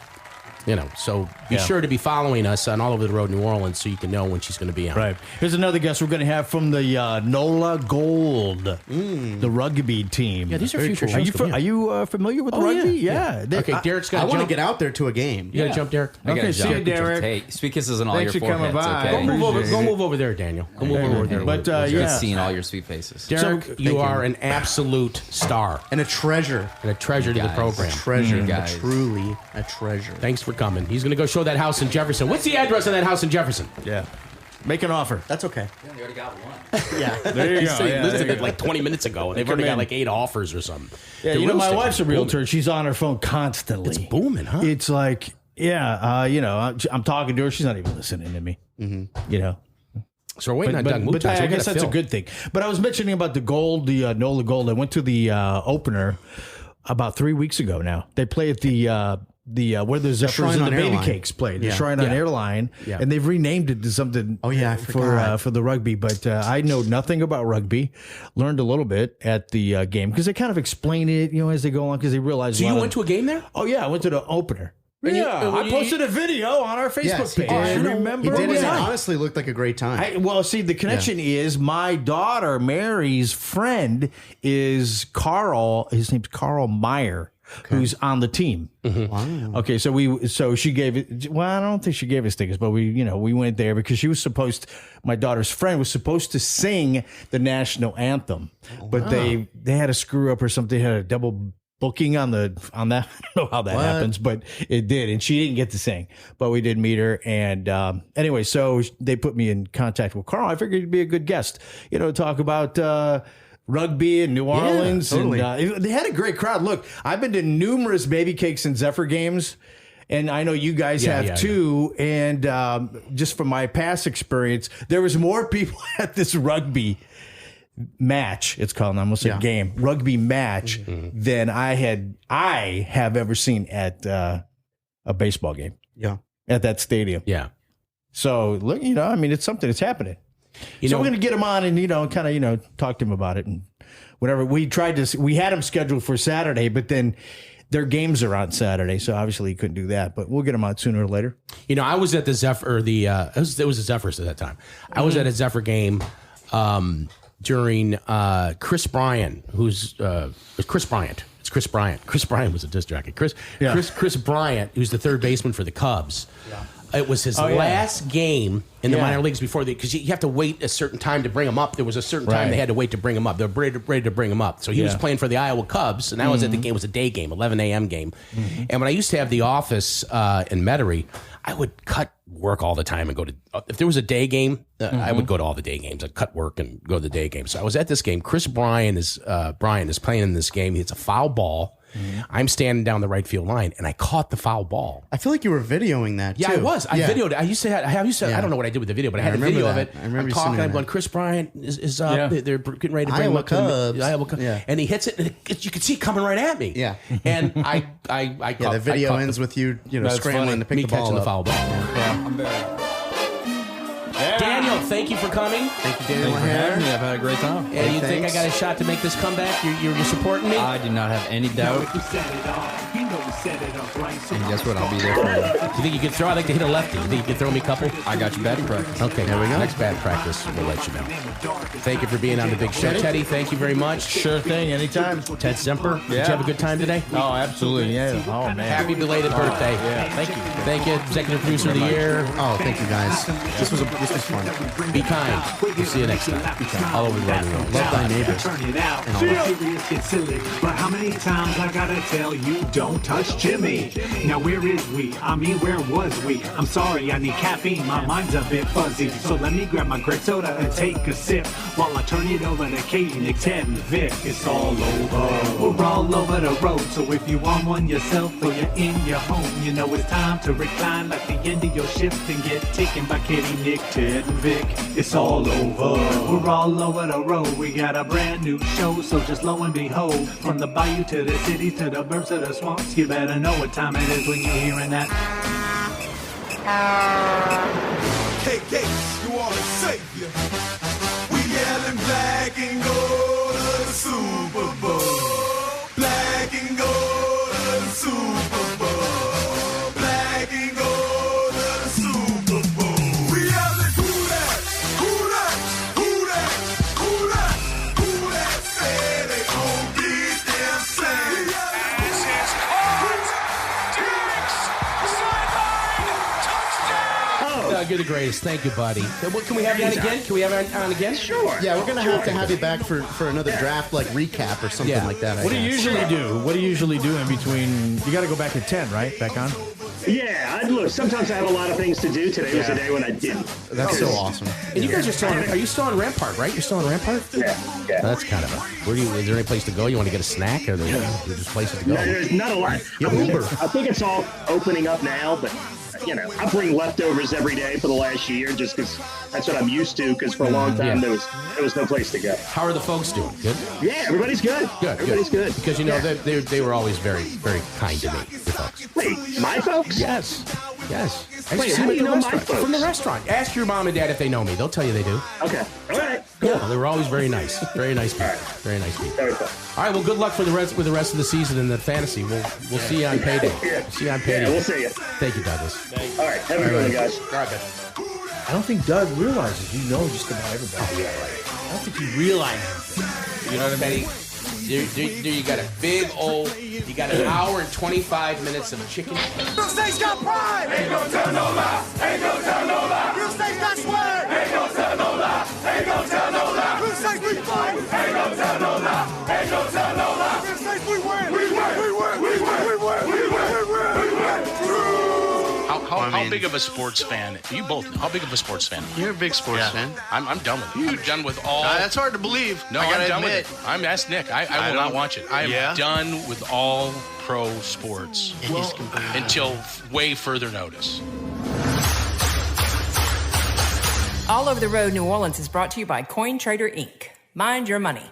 you know, so be sure to be following us on All Over the Road New Orleans so you can know when she's going to be on. Right. Here's another guest we're going to have from the NOLA Gold, the rugby team. Yeah, these are future cool. shows. Are you familiar with rugby? Yeah. Okay, Derek's got to I want to get out there to a game. You got to jump, Derek? Okay, see you, Derek. Hey, sweet kisses on all Thanks your for coming foreheads. by. Okay? Go move over there, Daniel. Go move over there. But, Good seeing all your sweet faces. Derek, you are an absolute star. And a treasure. And a treasure to the program. Treasure. Truly a treasure. Thanks for coming. He's going to go show that house in Jefferson. What's the address of that house in Jefferson? Yeah. Make an offer. That's okay. Yeah, you already got one. Yeah. There you go. They listed it like 20 minutes ago, and they've already got like 8 offers or something. Yeah, you know, my wife's a realtor. She's on her phone constantly. It's booming, huh? It's like, you know, I'm talking to her. She's not even listening to me. You know. So we're waiting on Doug Mouton. But I guess that's a good thing. But I was mentioning about the gold, the NOLA Gold. I went to the opener about 3 weeks ago now. They play at the where the Zephyrs and the Baby Cakes played, the Shrine on Airline, and they've renamed it to something. Oh yeah, for the rugby. But I know nothing about rugby. Learned a little bit at the game because they kind of explain it, you know, as they go on because they realize. So you went to a game there? Oh yeah, I went to the opener. I posted a video on our Facebook page. I remember. He did, and it honestly looked like a great time. Well, see, the connection is my daughter Mary's friend is Carl. His name's Carl Meyer. Okay. Who's on the team? Wow. Okay, so she gave it. Well, I don't think she gave us tickets, but we went there because she was supposed. My daughter's friend was supposed to sing the national anthem, but they had a screw up or something. They had a double booking on that. I don't know how that happens, but it did, and she didn't get to sing. But we did meet her, and anyway, so they put me in contact with Carl. I figured he'd be a good guest, talk about. Rugby in New Orleans. Yeah, totally. And, they had a great crowd. Look, I've been to numerous Baby Cakes and Zephyr games, and I know you guys have too. And just from my past experience, there was more people at this rugby match. It's called, I almost said game, rugby match than I have ever seen at a baseball game. Yeah, at that stadium. Yeah. So look, it's something that's happening. We're going to get him on and, kind of, talk to him about it and whatever. We had him scheduled for Saturday, but then their games are on Saturday. So obviously he couldn't do that, but we'll get him on sooner or later. I was at the Zephyr, it was the Zephyrs at that time. I was at a Zephyr game during Chris Bryant, who's Chris Bryant. It's Chris Bryant. Chris Bryant was a disc jockey. Chris Bryant, who's the third baseman for the Cubs. Yeah. It was his last game in the minor leagues before because you have to wait a certain time to bring him up. There was a certain time they had to wait to bring him up. They were ready to bring him up. So he was playing for the Iowa Cubs, and I was at the game. It was a day game, 11 a.m. game. And when I used to have the office in Metairie, I would cut work all the time and go to. If there was a day game, I would go to all the day games. I'd cut work and go to the day game. So I was at this game. Chris Bryant is playing in this game. It's a foul ball. I'm standing down the right field line, and I caught the foul ball. I feel like you were videoing that, too. Yeah, I was. I videoed it. I don't know what I did with the video, but I had a video of it. I'm talking. I'm going, Chris Bryant is up. They're getting ready to bring him up. Iowa Cubs. And he hits it, and you can see it coming right at me. Yeah. And I caught the video ends with you, scrambling to pick the ball catching up. the foul ball. Yeah. I'm very... Daniel, thank you for coming. Thank you, Daniel. Thanks for having me. I've had a great time. And you think I got a shot to make this comeback? You're supporting me? I do not have any doubt. And guess what? I'll be there for you. You think you could throw? I'd like to hit a lefty. You think you could throw me a couple? I got you batting practice. Okay, there we go. Next batting practice, we'll let you know. Thank you for being on the big show. Teddy, thank you very much. Sure thing, anytime. Ted Semper, did you have a good time today? Oh, absolutely, yeah. Oh, man. Happy belated birthday. Yeah, thank you. Thank you, Executive Producer of the Year. Oh, thank you, guys. This was fun. Be kind. We'll see you next time. All over the world. Love thy neighbors. Serious, get silly, but how many times I gotta tell you don't touch much Jimmy. Now where is we? I mean, where was we? I'm sorry, I need caffeine. My mind's a bit fuzzy. So let me grab my great soda and take a sip while I turn it over to Katie, Nick, Ted, and Vic. It's all over. We're all over the road. So if you want one yourself or you're in your home, you know it's time to recline like the end of your shift and get taken by Katie, Nick, Ted, and Vic. It's all over. We're all over the road. We got a brand new show, so just lo and behold, from the bayou to the city to the burbs to the swamps, you better know what time it is when you're hearing that. KK, you are the savior. We yelling black and gold to the Super Bowl. Black and gold to the Super Bowl. Black and gold to the Super Bowl. We yelling who that? Who that? Who that? Who that? Who that said they gon' beat them same? This is caught. Diggs, sideline, touchdown. Doug, you're the greatest. Thank you, buddy. Can we have you on again? Can we have you on again? Sure. Yeah, we're gonna have to have you back for another draft, like recap or something like that. What do you usually do? What do you usually do in between? You got to go back at 10, right? Back on. Yeah, look, sometimes I have a lot of things to do. Today was the day when I didn't. That's so awesome. And you guys are still are you still on Rampart, right? You're still on Rampart? Yeah. That's kind of is there any place to go? You want to get a snack? Or there's just places to go? No, there's not a lot. I think it's all opening up now, but I bring leftovers every day for the last year just because that's what I'm used to. Because for a long time there was no place to go. How are the folks doing? Good. Yeah, everybody's good. Everybody's good. Because they were always very, very kind to me. Your folks. Wait, my folks? Yes. Wait, how do you know my folks? From the restaurant. Ask your mom and dad if they know me. They'll tell you they do. Okay. All right. Yeah, they were always very nice. Very nice people. Very nice people. Very cool. All right. Well, good luck with the rest of the season in the fantasy. We'll see you on payday. We'll see you on payday. Yeah, we'll see you. Thank you, Douglas. All right. Have a good one, guys. All right, I don't think Doug realizes you know just about everybody. Oh, yeah, right. I don't think he realizes. You know what I mean? You got a big old, you got an hour and 25 minutes of chicken. Real State's got pride. Ain't gon' tell no lie. Ain't gon' tell no lie. Real State's got swag. Ain't gon' tell no lie. Ain't gon' tell no lie. Real State's we fight. Ain't gon' tell no lie. Ain't gon' tell no lie. Real State's we win. We win. We win. We win. We win. We win. We win. How big of a sports fan? You both know. How big of a sports fan? You're a big sports fan. I'm done with it. I'm done with all. That's hard to believe. No, I'm done with it. I'm asked Nick. I will not watch it. I am done with all pro sports until way further notice. All Over the Road New Orleans is brought to you by Coin Trader Inc. Mind your money.